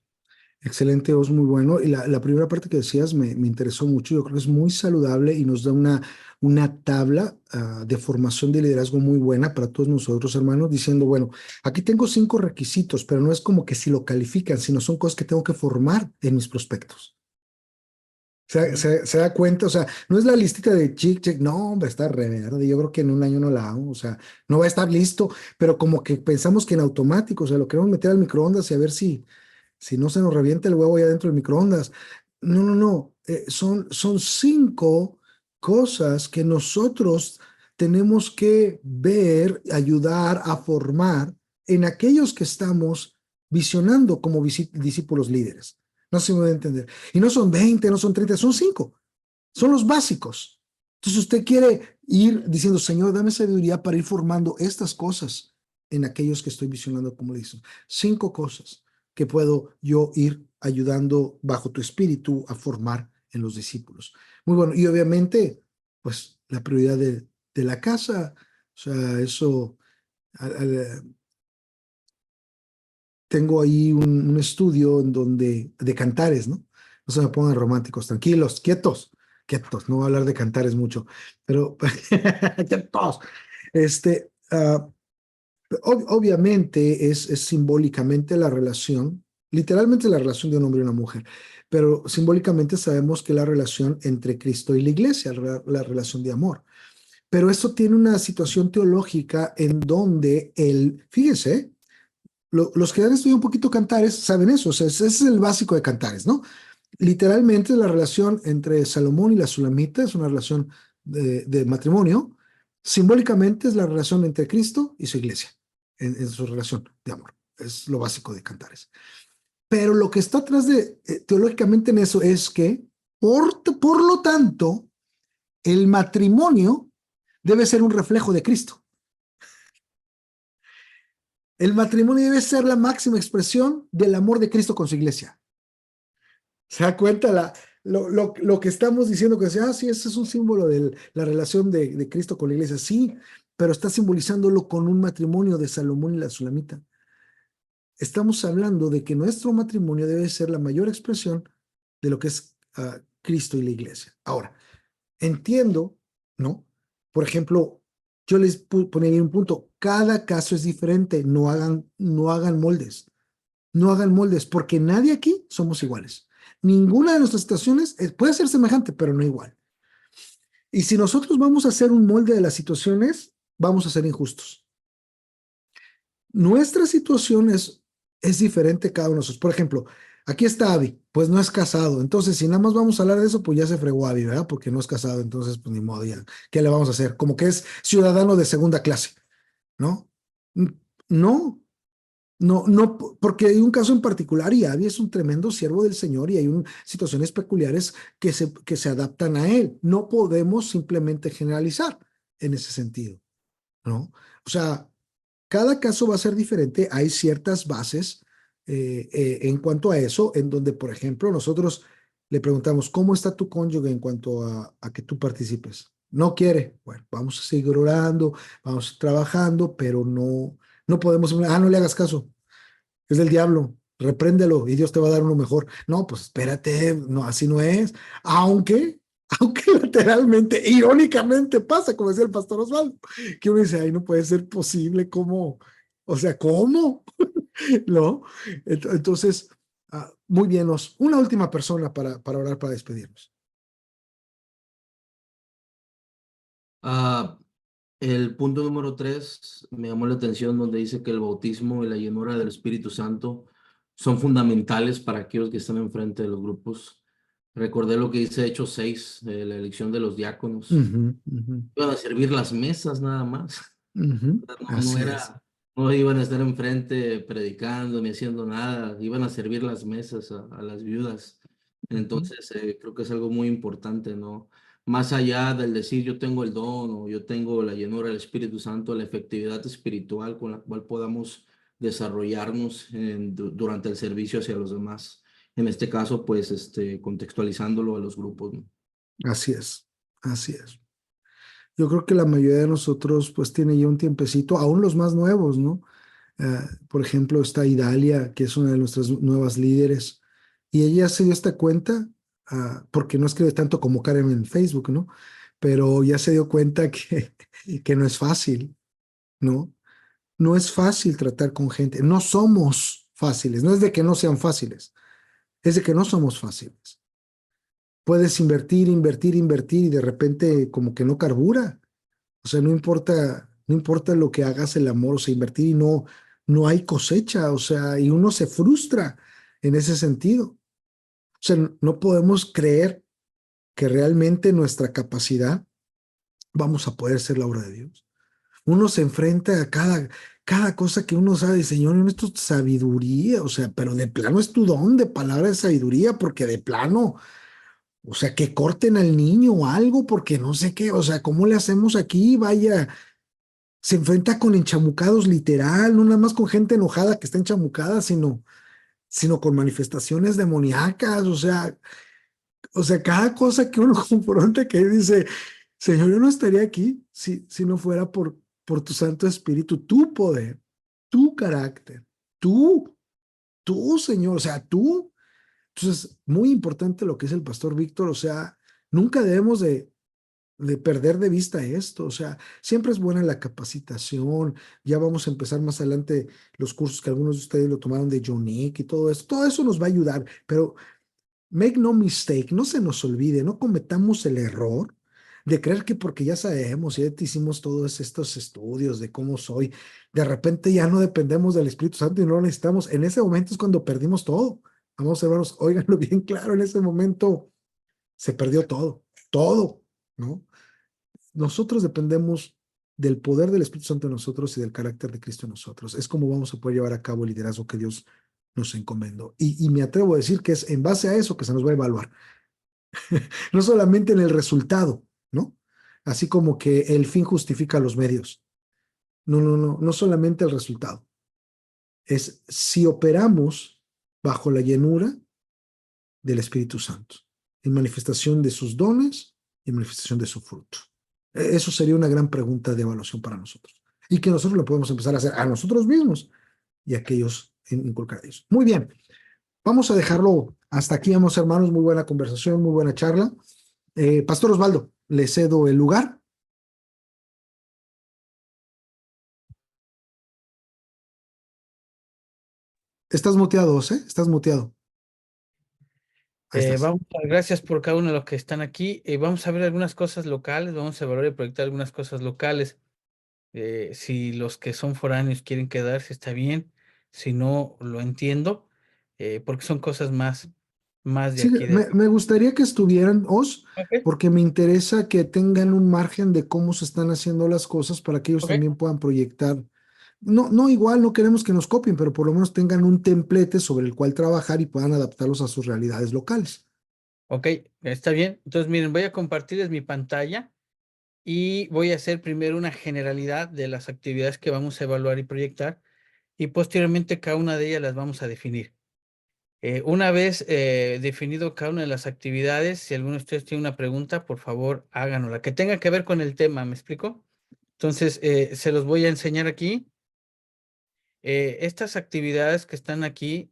Excelente, Os, muy bueno. Y la primera parte que decías me interesó mucho. Yo creo que es muy saludable y nos da una tabla de formación de liderazgo muy buena para todos nosotros, hermanos, diciendo, bueno, aquí tengo 5 requisitos, pero no es como que si lo califican, sino son cosas que tengo que formar en mis prospectos. Se da cuenta, o sea, no es la listita de chic, chic, no, hombre, está re verde. Yo creo que en un año no la hago, o sea, no va a estar listo, pero como que pensamos que en automático, o sea, lo queremos meter al microondas y a ver si no se nos revienta el huevo allá dentro del microondas. No, no, no. Son 5 cosas que nosotros tenemos que ver, ayudar a formar en aquellos que estamos visionando como discípulos líderes. No sé si me voy a entender. Y no son 20, no son 30, son 5. Son los básicos. Entonces usted quiere ir diciendo, Señor, dame sabiduría para ir formando estas cosas en aquellos que estoy visionando, como le dicen. 5 cosas que puedo yo ir ayudando bajo tu espíritu a formar en los discípulos. Muy bueno. Y obviamente, pues la prioridad de la casa, o sea, eso, tengo ahí un estudio en donde, de cantares, ¿no? No se me pongan románticos, tranquilos, quietos, quietos, no voy a hablar de cantares mucho, pero quietos. Obviamente es simbólicamente la relación, literalmente la relación de un hombre y una mujer, pero simbólicamente sabemos que la relación entre Cristo y la iglesia, la relación de amor. Pero esto tiene una situación teológica en donde fíjese, los que han estudiado un poquito cantares saben eso, o sea, ese es el básico de cantares, ¿no? Literalmente la relación entre Salomón y la Sulamita es una relación de matrimonio, simbólicamente es la relación entre Cristo y su iglesia, en su relación de amor, es lo básico de cantares. Pero lo que está atrás de, teológicamente en eso es que, por lo tanto, el matrimonio debe ser un reflejo de Cristo. El matrimonio debe ser la máxima expresión del amor de Cristo con su iglesia. ¿Se da cuenta lo que estamos diciendo? Que sea, sí, ese es un símbolo de la relación de Cristo con la iglesia. Sí, pero está simbolizándolo con un matrimonio de Salomón y la Sulamita. Estamos hablando de que nuestro matrimonio debe ser la mayor expresión de lo que es Cristo y la iglesia. Ahora, entiendo, ¿no? Por ejemplo, yo les ponía un punto. Cada caso es diferente. No hagan moldes. No hagan moldes, porque nadie aquí somos iguales. Ninguna de nuestras situaciones puede ser semejante, pero no igual. Y si nosotros vamos a hacer un molde de las situaciones, vamos a ser injustos. Nuestra situación es diferente cada uno de nosotros. Por ejemplo, aquí está Abby, pues no es casado. Entonces, si nada más vamos a hablar de eso, pues ya se fregó Abby, ¿verdad? Porque no es casado, entonces, pues ni modo, ya. ¿Qué le vamos a hacer? Como que es ciudadano de segunda clase, ¿no? No, no, porque hay un caso en particular y Abby es un tremendo siervo del Señor y hay situaciones peculiares que se adaptan a él. No podemos simplemente generalizar en ese sentido, ¿no? O sea, cada caso va a ser diferente. Hay ciertas bases en cuanto a eso, en donde, por ejemplo, nosotros le preguntamos, ¿cómo está tu cónyuge en cuanto a que tú participes? No quiere. Bueno, vamos a seguir orando, vamos trabajando, pero no podemos, no le hagas caso, es del diablo, repréndelo y Dios te va a dar uno mejor. No, pues espérate, no, así no es. Aunque, aunque lateralmente, irónicamente pasa, como decía el pastor Osvaldo, que uno dice, ay, no puede ser posible, ¿cómo? O sea, ¿cómo? ¿No? Entonces, muy bien, una última persona para orar, para despedirnos. El punto número 3 me llamó la atención donde dice que el bautismo y la llenura del Espíritu Santo son fundamentales para aquellos que están enfrente de los grupos. Recordé lo que dice Hechos 6, la elección de los diáconos. Iban a servir las mesas nada más. No, Así es. No iban a estar enfrente predicando ni haciendo nada, iban a servir las mesas a las viudas. Entonces, creo que es algo muy importante, ¿no? Más allá del decir yo tengo el don o yo tengo la llenura del Espíritu Santo, la efectividad espiritual con la cual podamos desarrollarnos durante el servicio hacia los demás. En este caso, pues, contextualizándolo a los grupos, ¿no? Así es, así es. Yo creo que la mayoría de nosotros pues tiene ya un tiempecito, aún los más nuevos, ¿no? Por ejemplo, está Idalia, que es una de nuestras nuevas líderes, y ella se dio esta cuenta, porque no escribe tanto como Karen en Facebook, ¿no? Pero ya se dio cuenta que no es fácil, ¿no? No es fácil tratar con gente, no somos fáciles, no es de que no sean fáciles, es de que no somos fáciles. Puedes invertir, invertir, invertir y de repente como que no carbura. O sea, no importa lo que hagas el amor, o sea, invertir y no hay cosecha, o sea, y uno se frustra en ese sentido. O sea, no podemos creer que realmente nuestra capacidad vamos a poder ser la obra de Dios. Uno se enfrenta a cada cosa que uno sabe, Señor, esto es sabiduría, o sea, pero de plano es tu don de palabra de sabiduría, porque de plano, o sea, que corten al niño o algo, porque no sé qué, o sea, ¿cómo le hacemos aquí? Vaya, se enfrenta con enchamucados literal, no nada más con gente enojada que está enchamucada, sino con manifestaciones demoníacas, o sea, cada cosa que uno confronta que dice, Señor, yo no estaría aquí si no fuera por tu Santo Espíritu, tu poder, tu carácter, tú, tú, Señor, o sea, tú. Entonces, muy importante lo que es el pastor Víctor, o sea, nunca debemos de perder de vista esto, o sea, siempre es buena la capacitación, ya vamos a empezar más adelante los cursos que algunos de ustedes lo tomaron de Nick y todo eso nos va a ayudar, pero make no mistake, no se nos olvide, no cometamos el error de creer que porque ya sabemos, ya te hicimos todos estos estudios de cómo soy, de repente ya no dependemos del Espíritu Santo y no lo necesitamos. En ese momento es cuando perdimos todo. Vamos, hermanos, óiganlo bien claro, en ese momento se perdió todo, todo, ¿no? Nosotros dependemos del poder del Espíritu Santo en nosotros y del carácter de Cristo en nosotros. Es como vamos a poder llevar a cabo el liderazgo que Dios nos encomendó. Y me atrevo a decir que es en base a eso que se nos va a evaluar, no solamente en el resultado, ¿no? Así como que el fin justifica los medios. No, no, no, no solamente el resultado. Es si operamos bajo la llenura del Espíritu Santo, en manifestación de sus dones y en manifestación de su fruto. Eso sería una gran pregunta de evaluación para nosotros. Y que nosotros lo podemos empezar a hacer a nosotros mismos y a aquellos inculcar a ellos. Muy bien, vamos a dejarlo hasta aquí, vamos hermanos. Muy buena conversación, muy buena charla. Pastor Osvaldo, le cedo el lugar. Estás muteado, ¿eh? Estás muteado. Ahí estás. Gracias por cada uno de los que están aquí. Vamos a ver algunas cosas locales, vamos a evaluar y proyectar algunas cosas locales. Si los que son foráneos quieren quedarse, está bien. Si no, lo entiendo, porque son cosas más de Sí, aquí. me gustaría que estuvieran, Ok, porque me interesa que tengan un margen de cómo se están haciendo las cosas para que ellos ok, también puedan proyectar. No, no igual, no queremos que nos copien, pero por lo menos tengan un templete sobre el cual trabajar y puedan adaptarlos a sus realidades locales. ok, está bien. Entonces, miren, voy a compartirles mi pantalla y voy a hacer primero una generalidad de las actividades que vamos a evaluar y proyectar y posteriormente cada una de ellas las vamos a definir. Una vez definido cada una de las actividades, si alguno de ustedes tiene una pregunta, por favor, háganosla, que tenga que ver con el tema, ¿me explico? Entonces, se los voy a enseñar aquí. Estas actividades que están aquí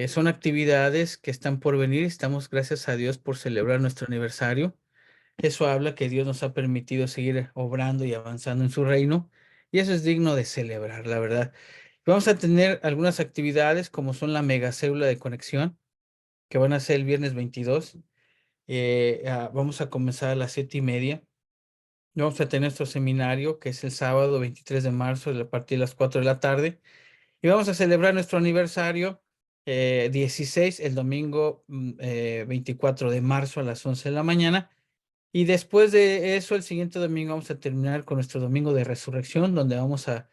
son actividades que están por venir. Estamos, gracias a Dios, por celebrar nuestro aniversario. Eso habla que Dios nos ha permitido seguir obrando y avanzando en su reino, y eso es digno de celebrar, la verdad. Vamos a tener algunas actividades como son la megacélula de conexión, que van a ser el viernes 22. Vamos a comenzar a las 7:30. Vamos a tener nuestro seminario, que es el sábado 23 de marzo, a partir de las 4 de la tarde. Y vamos a celebrar nuestro aniversario 16, el domingo 24 de marzo a las 11 de la mañana. Y después de eso, el siguiente domingo vamos a terminar con nuestro domingo de resurrección, donde vamos a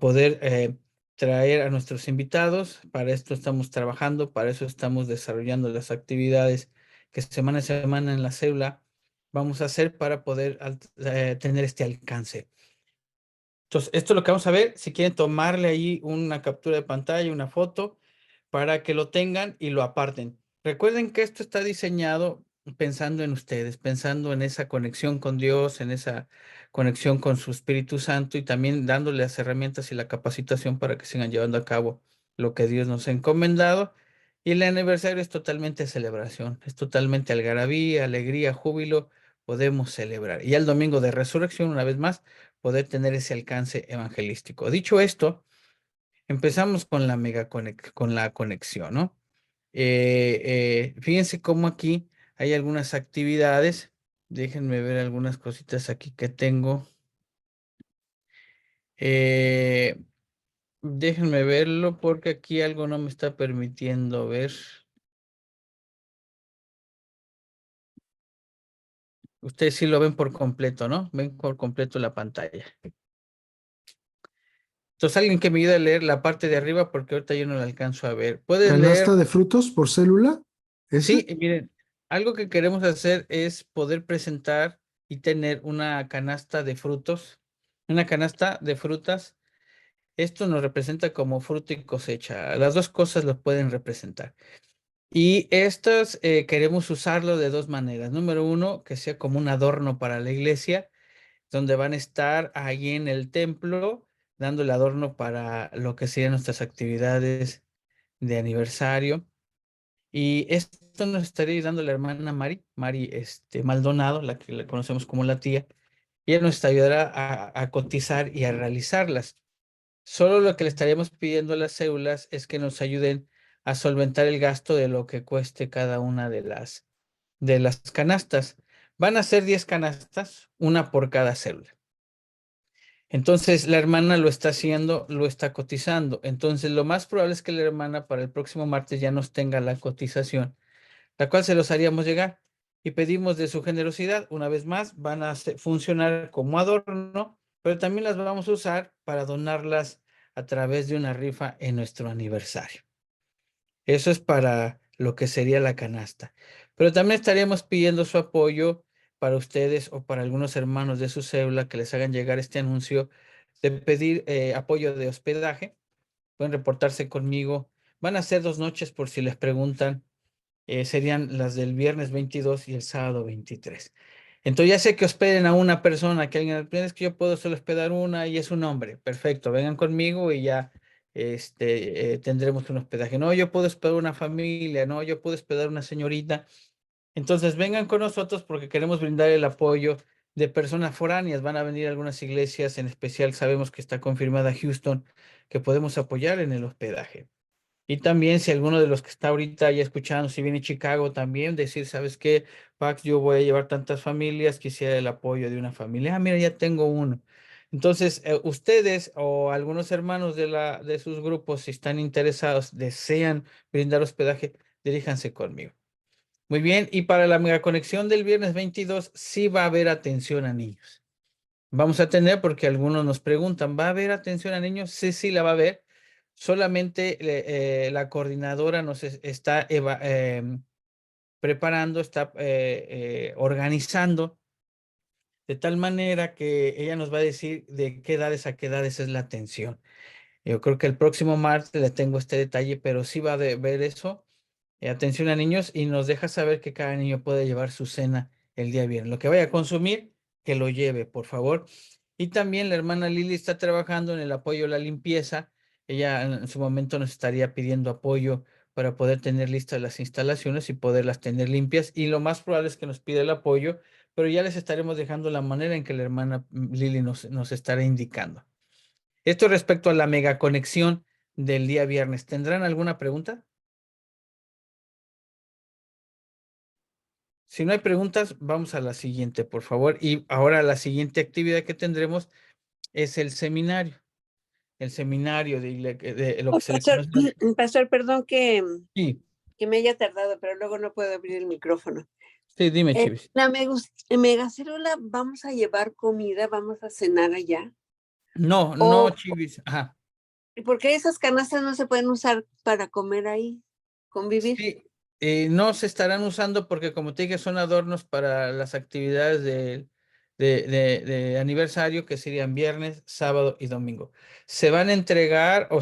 poder traer a nuestros invitados. Para esto estamos trabajando, para eso estamos desarrollando las actividades que semana a semana en la célula vamos a hacer para poder tener este alcance. Entonces, esto es lo que vamos a ver. Si quieren tomarle ahí una captura de pantalla, una foto, para que lo tengan y lo aparten. Recuerden que esto está diseñado pensando en ustedes, pensando en esa conexión con Dios, en esa conexión con su Espíritu Santo y también dándole las herramientas y la capacitación para que sigan llevando a cabo lo que Dios nos ha encomendado. Y el aniversario es totalmente celebración, es totalmente algarabía, alegría, júbilo. Podemos celebrar. Y el domingo de resurrección, una vez más, poder tener ese alcance evangelístico. Dicho esto, empezamos con con la conexión, ¿no? Fíjense cómo aquí hay algunas actividades. Déjenme ver algunas cositas aquí que tengo. Eh, Déjenme verlo porque aquí algo no me está permitiendo ver. Ustedes sí lo ven por completo, ¿no? Ven por completo la pantalla. Entonces, alguien que me ayude a leer la parte de arriba, porque ahorita yo no la alcanzo a ver. ¿Puedes Canasta leer? de frutos por célula. Sí, ¿Ese? y miren, algo que queremos hacer es poder presentar y tener una canasta de frutos, una canasta de frutas. Esto nos representa como fruto y cosecha. Las dos cosas lo pueden representar. Y estas queremos usarlo de dos maneras. Número uno, que sea como un adorno para la iglesia, donde van a estar ahí en el templo, dando el adorno para lo que serían nuestras actividades de aniversario. Y esto nos estaría ayudando la hermana Mari Maldonado, la que le conocemos como la tía. Y ella nos ayudará a cotizar y a realizarlas. Solo lo que le estaríamos pidiendo a las células es que nos ayuden a solventar el gasto de lo que cueste cada una de las canastas. Van a ser 10 canastas, una por cada célula. Entonces, la hermana lo está haciendo, lo está cotizando. Entonces, lo más probable es que la hermana para el próximo martes ya nos tenga la cotización, la cual se los haríamos llegar y pedimos de su generosidad. Una vez más, van a funcionar como adorno, pero también las vamos a usar para donarlas a través de una rifa en nuestro aniversario. Eso es para lo que sería la canasta. Pero también estaríamos pidiendo su apoyo para ustedes o para algunos hermanos de su célula que les hagan llegar este anuncio de pedir apoyo de hospedaje. Pueden reportarse conmigo. Van a ser 2 noches por si les preguntan. Serían las del viernes 22 y el sábado 23. Entonces ya sé que hospeden a una persona, que alguien, es que yo puedo solo hospedar una y es un hombre. Perfecto, vengan conmigo y ya tendremos un hospedaje. No, yo puedo hospedar una familia, no, yo puedo hospedar una señorita. Entonces vengan con nosotros porque queremos brindar el apoyo de personas foráneas. Van a venir algunas iglesias, en especial sabemos que está confirmada Houston, que podemos apoyar en el hospedaje. Y también si alguno de los que está ahorita ya escuchando, si viene Chicago también, decir, ¿sabes qué, Pax? Yo voy a llevar tantas familias, quisiera el apoyo de una familia. Ah, mira, ya tengo uno. Entonces, ustedes o algunos hermanos de sus grupos, si están interesados, desean brindar hospedaje, diríjanse conmigo. Muy bien, y para la megaconexión del viernes 22, sí va a haber atención a niños. Vamos a tener, porque algunos nos preguntan, ¿va a haber atención a niños? Sí, sí, la va a haber. Solamente la coordinadora nos está preparando, está organizando de tal manera que ella nos va a decir de qué edades a qué edades es la atención. Yo creo que el próximo martes le tengo este detalle, pero sí va a ver eso. Atención a niños y nos deja saber que cada niño puede llevar su cena el día viernes. Lo que vaya a consumir, que lo lleve, por favor. Y también la hermana Lili está trabajando en el apoyo a la limpieza. Ella en su momento nos estaría pidiendo apoyo para poder tener listas las instalaciones y poderlas tener limpias. Y lo más probable es que nos pida el apoyo, pero ya les estaremos dejando la manera en que la hermana Lili nos estará indicando. Esto respecto a la mega conexión del día viernes. ¿Tendrán alguna pregunta? Si no hay preguntas, vamos a la siguiente, por favor. Y ahora la siguiente actividad que tendremos es el seminario. El seminario de lo Oh, que se le conoce. Pastor, perdón Sí, que me haya tardado, pero luego no puedo abrir el micrófono. sí, dime, Chivis. La megacélula, ¿vamos a llevar comida? ¿Vamos a cenar allá? No, no, O, Chivis. Ajá. porque esas canastas no se pueden usar para comer ahí, convivir. Sí, no se estarán usando porque, como te dije, son adornos para las actividades de aniversario, que serían viernes, sábado y domingo. Se van a entregar o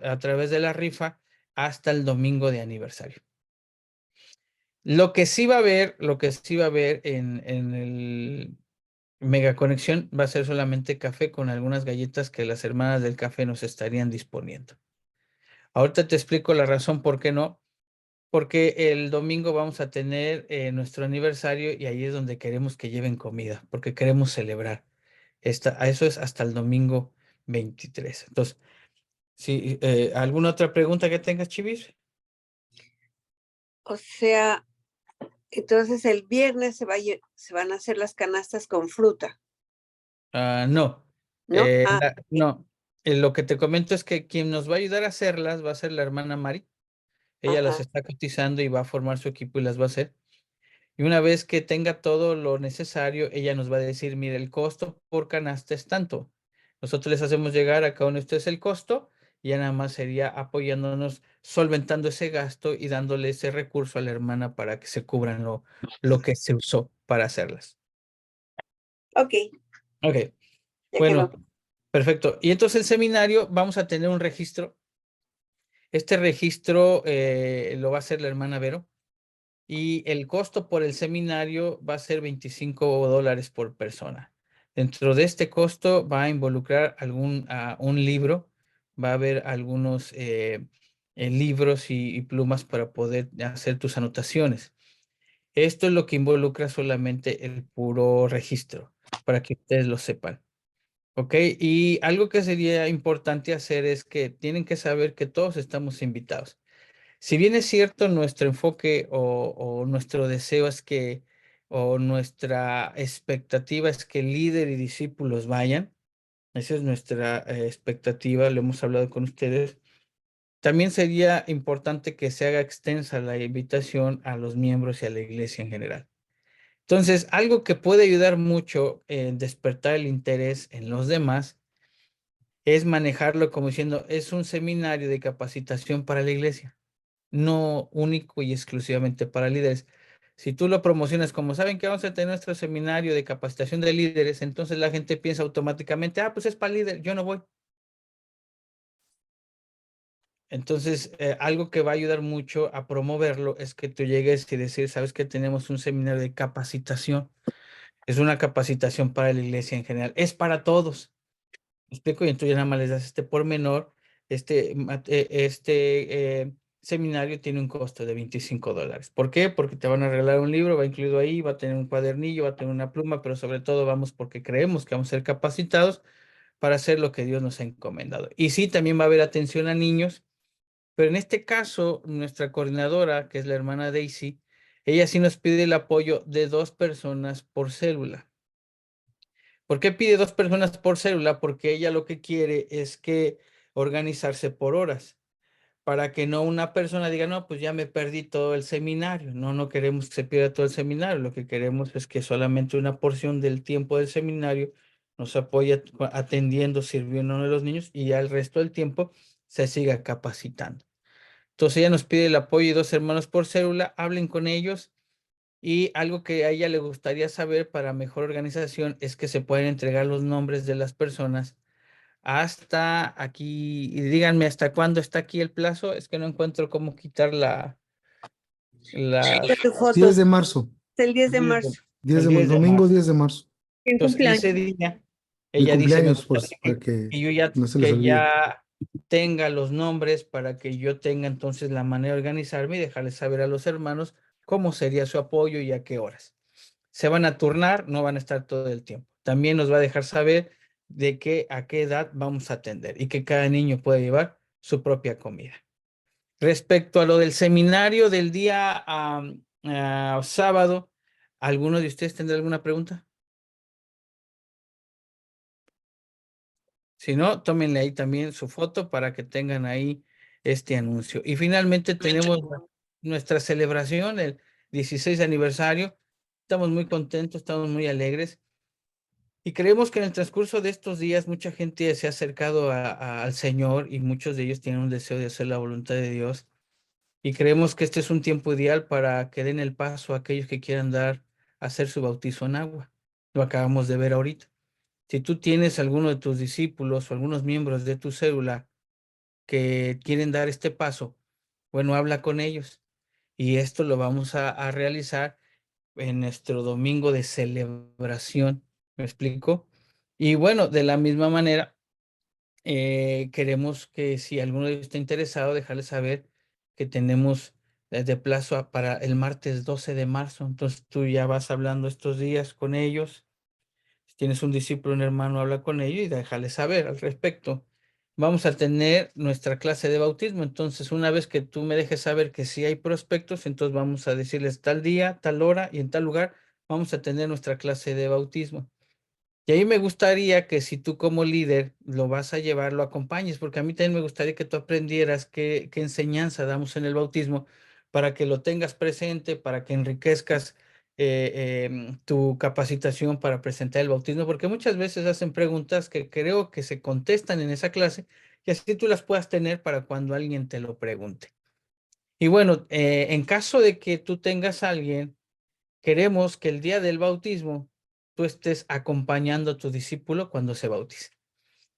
a través de la rifa hasta el domingo de aniversario. Lo que sí va a haber, en el Mega Conexión va a ser solamente café con algunas galletas que las hermanas del café nos estarían disponiendo. Ahorita te explico la razón por qué no, porque el domingo vamos a tener nuestro aniversario y ahí es donde queremos que lleven comida, porque queremos celebrar. Eso es hasta el domingo 23. Entonces, si ¿alguna otra pregunta que tengas, Chivis? O sea, entonces el viernes se van a hacer las canastas con fruta, No, ¿no? Ok. no. Lo que te comento es que quien nos va a ayudar a hacerlas va a ser la hermana Mari. Ella las Ajá. está cotizando y va a formar su equipo y las va a hacer. Y una vez que tenga todo lo necesario, ella nos va a decir, mire, el costo por canasta es tanto. Nosotros les hacemos llegar a cada uno de ustedes el costo y ya nada más sería apoyándonos, solventando ese gasto y dándole ese recurso a la hermana para que se cubran lo que se usó para hacerlas. Ok, Ok, ya bueno, quedó. perfecto. Y entonces el seminario vamos a tener un registro. Este registro lo va a hacer la hermana Vero y el costo por el seminario va a ser $25 por persona. Dentro de este costo va a involucrar un libro, va a haber algunos libros y plumas para poder hacer tus anotaciones. Esto es lo que involucra solamente el puro registro, para que ustedes lo sepan. ¿Ok? Y algo que sería importante hacer es que tienen que saber que todos estamos invitados. Si bien es cierto, nuestro enfoque o nuestro deseo es que, o nuestra expectativa es que el líder y discípulos vayan, esa es nuestra expectativa, lo hemos hablado con ustedes, también sería importante que se haga extensa la invitación a los miembros y a la iglesia en general. Entonces, algo que puede ayudar mucho en despertar el interés en los demás es manejarlo como diciendo, es un seminario de capacitación para la iglesia, no único y exclusivamente para líderes. Si tú lo promocionas como saben que vamos a tener nuestro seminario de capacitación de líderes, entonces la gente piensa automáticamente, pues es para líder, yo no voy. Entonces, algo que va a ayudar mucho a promoverlo es que tú llegues y decir, sabes que tenemos un seminario de capacitación. Es una capacitación para la iglesia en general. Es para todos. ¿Me explico? Y entonces ya nada más les das este pormenor. Este seminario tiene un costo de $25. ¿Por qué? Porque te van a regalar un libro, va incluido ahí, va a tener un cuadernillo, va a tener una pluma, pero sobre todo vamos porque creemos que vamos a ser capacitados para hacer lo que Dios nos ha encomendado. Y sí, también va a haber atención a niños, pero en este caso, nuestra coordinadora, que es la hermana Daisy, ella sí nos pide el apoyo de 2 personas por célula. ¿Por qué pide 2 personas por célula? Porque ella lo que quiere es que organizarse por horas, para que no una persona diga, no, pues ya me perdí todo el seminario. No, no queremos que se pierda todo el seminario. Lo que queremos es que solamente una porción del tiempo del seminario nos apoye atendiendo, sirviendo a los niños y ya el resto del tiempo se siga capacitando. Entonces ella nos pide el apoyo de 2 hermanos por célula, hablen con ellos. Y algo que a ella le gustaría saber para mejor organización es que se pueden entregar los nombres de las personas hasta aquí. Y díganme, ¿hasta cuándo está aquí el plazo? Es que no encuentro cómo quitar la Mira tu foto, 10 de marzo, es el 10 de marzo. 10 el de, 10 de domingo marzo. 10 de marzo. Entonces, ese día, Mi ella dice, me cumpleaños, gustaría pues, para que que yo ya, no se les que olvide. ya tenga los nombres para que yo tenga entonces la manera de organizarme y dejarles saber a los hermanos cómo sería su apoyo y a qué horas. Se van a turnar, no van a estar todo el tiempo. También nos va a dejar saber a qué edad vamos a atender y que cada niño puede llevar su propia comida. Respecto a lo del seminario del día sábado, ¿alguno de ustedes tendrá alguna pregunta? Si no, tómenle ahí también su foto para que tengan ahí este anuncio. Y finalmente tenemos nuestra celebración, el 16 aniversario. Estamos muy contentos, estamos muy alegres. Y creemos que en el transcurso de estos días mucha gente se ha acercado al Señor y muchos de ellos tienen un deseo de hacer la voluntad de Dios. Y creemos que este es un tiempo ideal para que den el paso a aquellos que quieran dar a hacer su bautizo en agua. Lo acabamos de ver ahorita. Si tú tienes alguno de tus discípulos o algunos miembros de tu célula que quieren dar este paso, bueno, habla con ellos. Y esto lo vamos a realizar en nuestro domingo de celebración. ¿Me explico? Y bueno, de la misma manera, queremos que si alguno de ellos está interesado, dejarles saber que tenemos de plazo para el martes 12 de marzo. Entonces tú ya vas hablando estos días con ellos. Si tienes un discípulo, un hermano, habla con ellos y déjales saber al respecto. Vamos a tener nuestra clase de bautismo. Entonces, una vez que tú me dejes saber que sí hay prospectos, entonces vamos a decirles tal día, tal hora y en tal lugar vamos a tener nuestra clase de bautismo. Y ahí me gustaría que si tú como líder lo vas a llevar, lo acompañes, porque a mí también me gustaría que tú aprendieras qué enseñanza damos en el bautismo para que lo tengas presente, para que enriquezcas tu capacitación para presentar el bautismo, porque muchas veces hacen preguntas que creo que se contestan en esa clase y así tú las puedas tener para cuando alguien te lo pregunte. Y bueno, en caso de que tú tengas a alguien, queremos que el día del bautismo tú estés acompañando a tu discípulo cuando se bautice.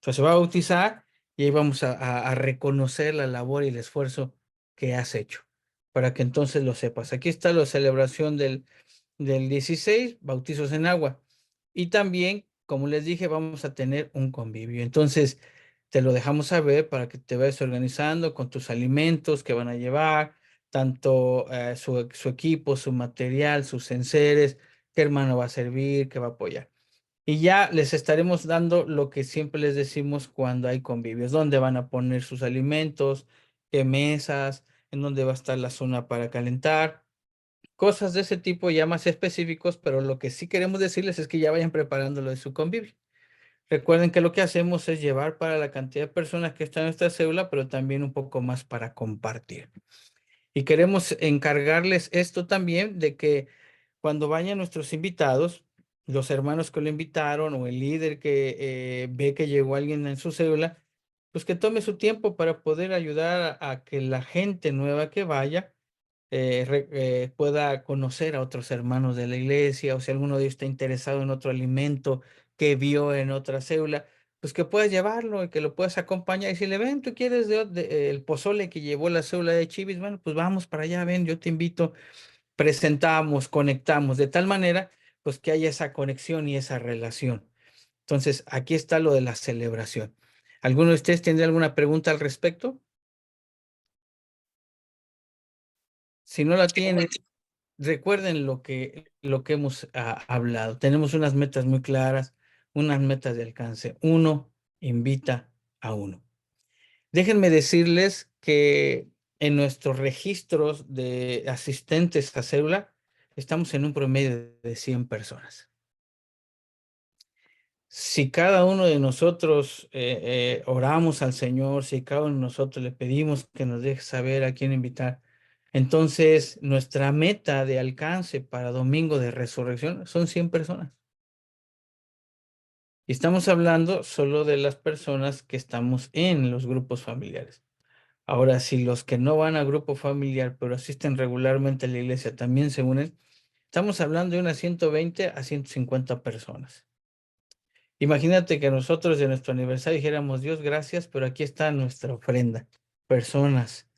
Entonces se va a bautizar y ahí vamos a reconocer la labor y el esfuerzo que has hecho, para que entonces lo sepas. Aquí está la celebración del 16, bautizos en agua. Y también, como les dije, vamos a tener un convivio. Entonces, te lo dejamos saber para que te vayas organizando con tus alimentos que van a llevar, tanto su equipo, su material, sus enseres, qué hermano va a servir, qué va a apoyar. Y ya les estaremos dando lo que siempre les decimos cuando hay convivios, dónde van a poner sus alimentos, qué mesas, en dónde va a estar la zona para calentar, cosas de ese tipo ya más específicos, pero lo que sí queremos decirles es que ya vayan preparando lo de su convivio. Recuerden que lo que hacemos es llevar para la cantidad de personas que están en esta célula, pero también un poco más para compartir. Y queremos encargarles esto también de que cuando vayan nuestros invitados, los hermanos que lo invitaron o el líder que ve que llegó alguien en su célula, pues que tome su tiempo para poder ayudar a que la gente nueva que vaya pueda conocer a otros hermanos de la iglesia, o si alguno de ellos está interesado en otro alimento que vio en otra célula, pues que puedas llevarlo y que lo puedas acompañar. Y si le ven, tú quieres el pozole que llevó la célula de Chivis, bueno, pues vamos para allá, ven, yo te invito, presentamos, conectamos, de tal manera, pues que haya esa conexión y esa relación. Entonces, aquí está lo de la celebración. ¿Alguno de ustedes tendría alguna pregunta al respecto? Si no la tienen, recuerden lo que hemos hablado. Tenemos unas metas muy claras, unas metas de alcance. Uno invita a uno. Déjenme decirles que en nuestros registros de asistentes a célula estamos en un promedio de 100 personas. Si cada uno de nosotros oramos al Señor, si cada uno de nosotros le pedimos que nos deje saber a quién invitar, entonces nuestra meta de alcance para Domingo de Resurrección son 100 personas. Y estamos hablando solo de las personas que estamos en los grupos familiares. Ahora, si los que no van a grupo familiar, pero asisten regularmente a la iglesia, también se unen, estamos hablando de unas 120 a 150 personas. Imagínate que nosotros de nuestro aniversario dijéramos, Dios, gracias, pero aquí está nuestra ofrenda. Personas.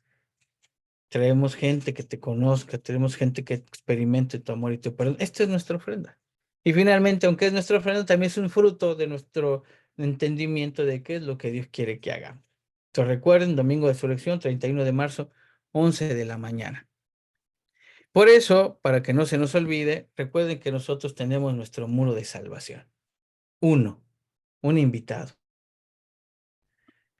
Traemos gente que te conozca, tenemos gente que experimente tu amor y tu perdón. Esta es nuestra ofrenda. Y finalmente, aunque es nuestra ofrenda, también es un fruto de nuestro entendimiento de qué es lo que Dios quiere que hagamos. Entonces recuerden, Domingo de Resurrección, 31 de marzo, 11 de la mañana. Por eso, para que no se nos olvide, recuerden que nosotros tenemos nuestro muro de salvación. Un invitado.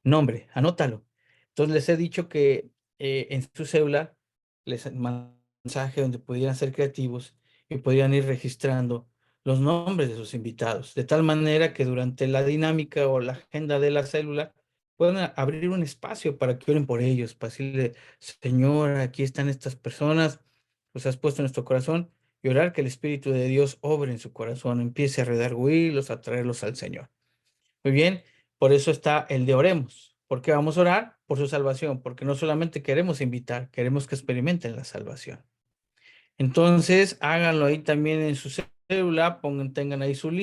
Nombre, anótalo. Entonces les he dicho que en su célula les mando un mensaje donde pudieran ser creativos y podrían ir registrando los nombres de sus invitados, de tal manera que durante la dinámica o la agenda de la célula puedan abrir un espacio para que oren por ellos, para decirle, Señor, aquí están estas personas, los has puesto en nuestro corazón, y orar que el Espíritu de Dios obre en su corazón, empiece a redarguirlos, a traerlos al Señor. Muy bien, por eso está el de oremos. ¿Por qué vamos a orar? Por su salvación, porque no solamente queremos invitar, queremos que experimenten la salvación. Entonces, háganlo ahí también en su célula, tengan ahí su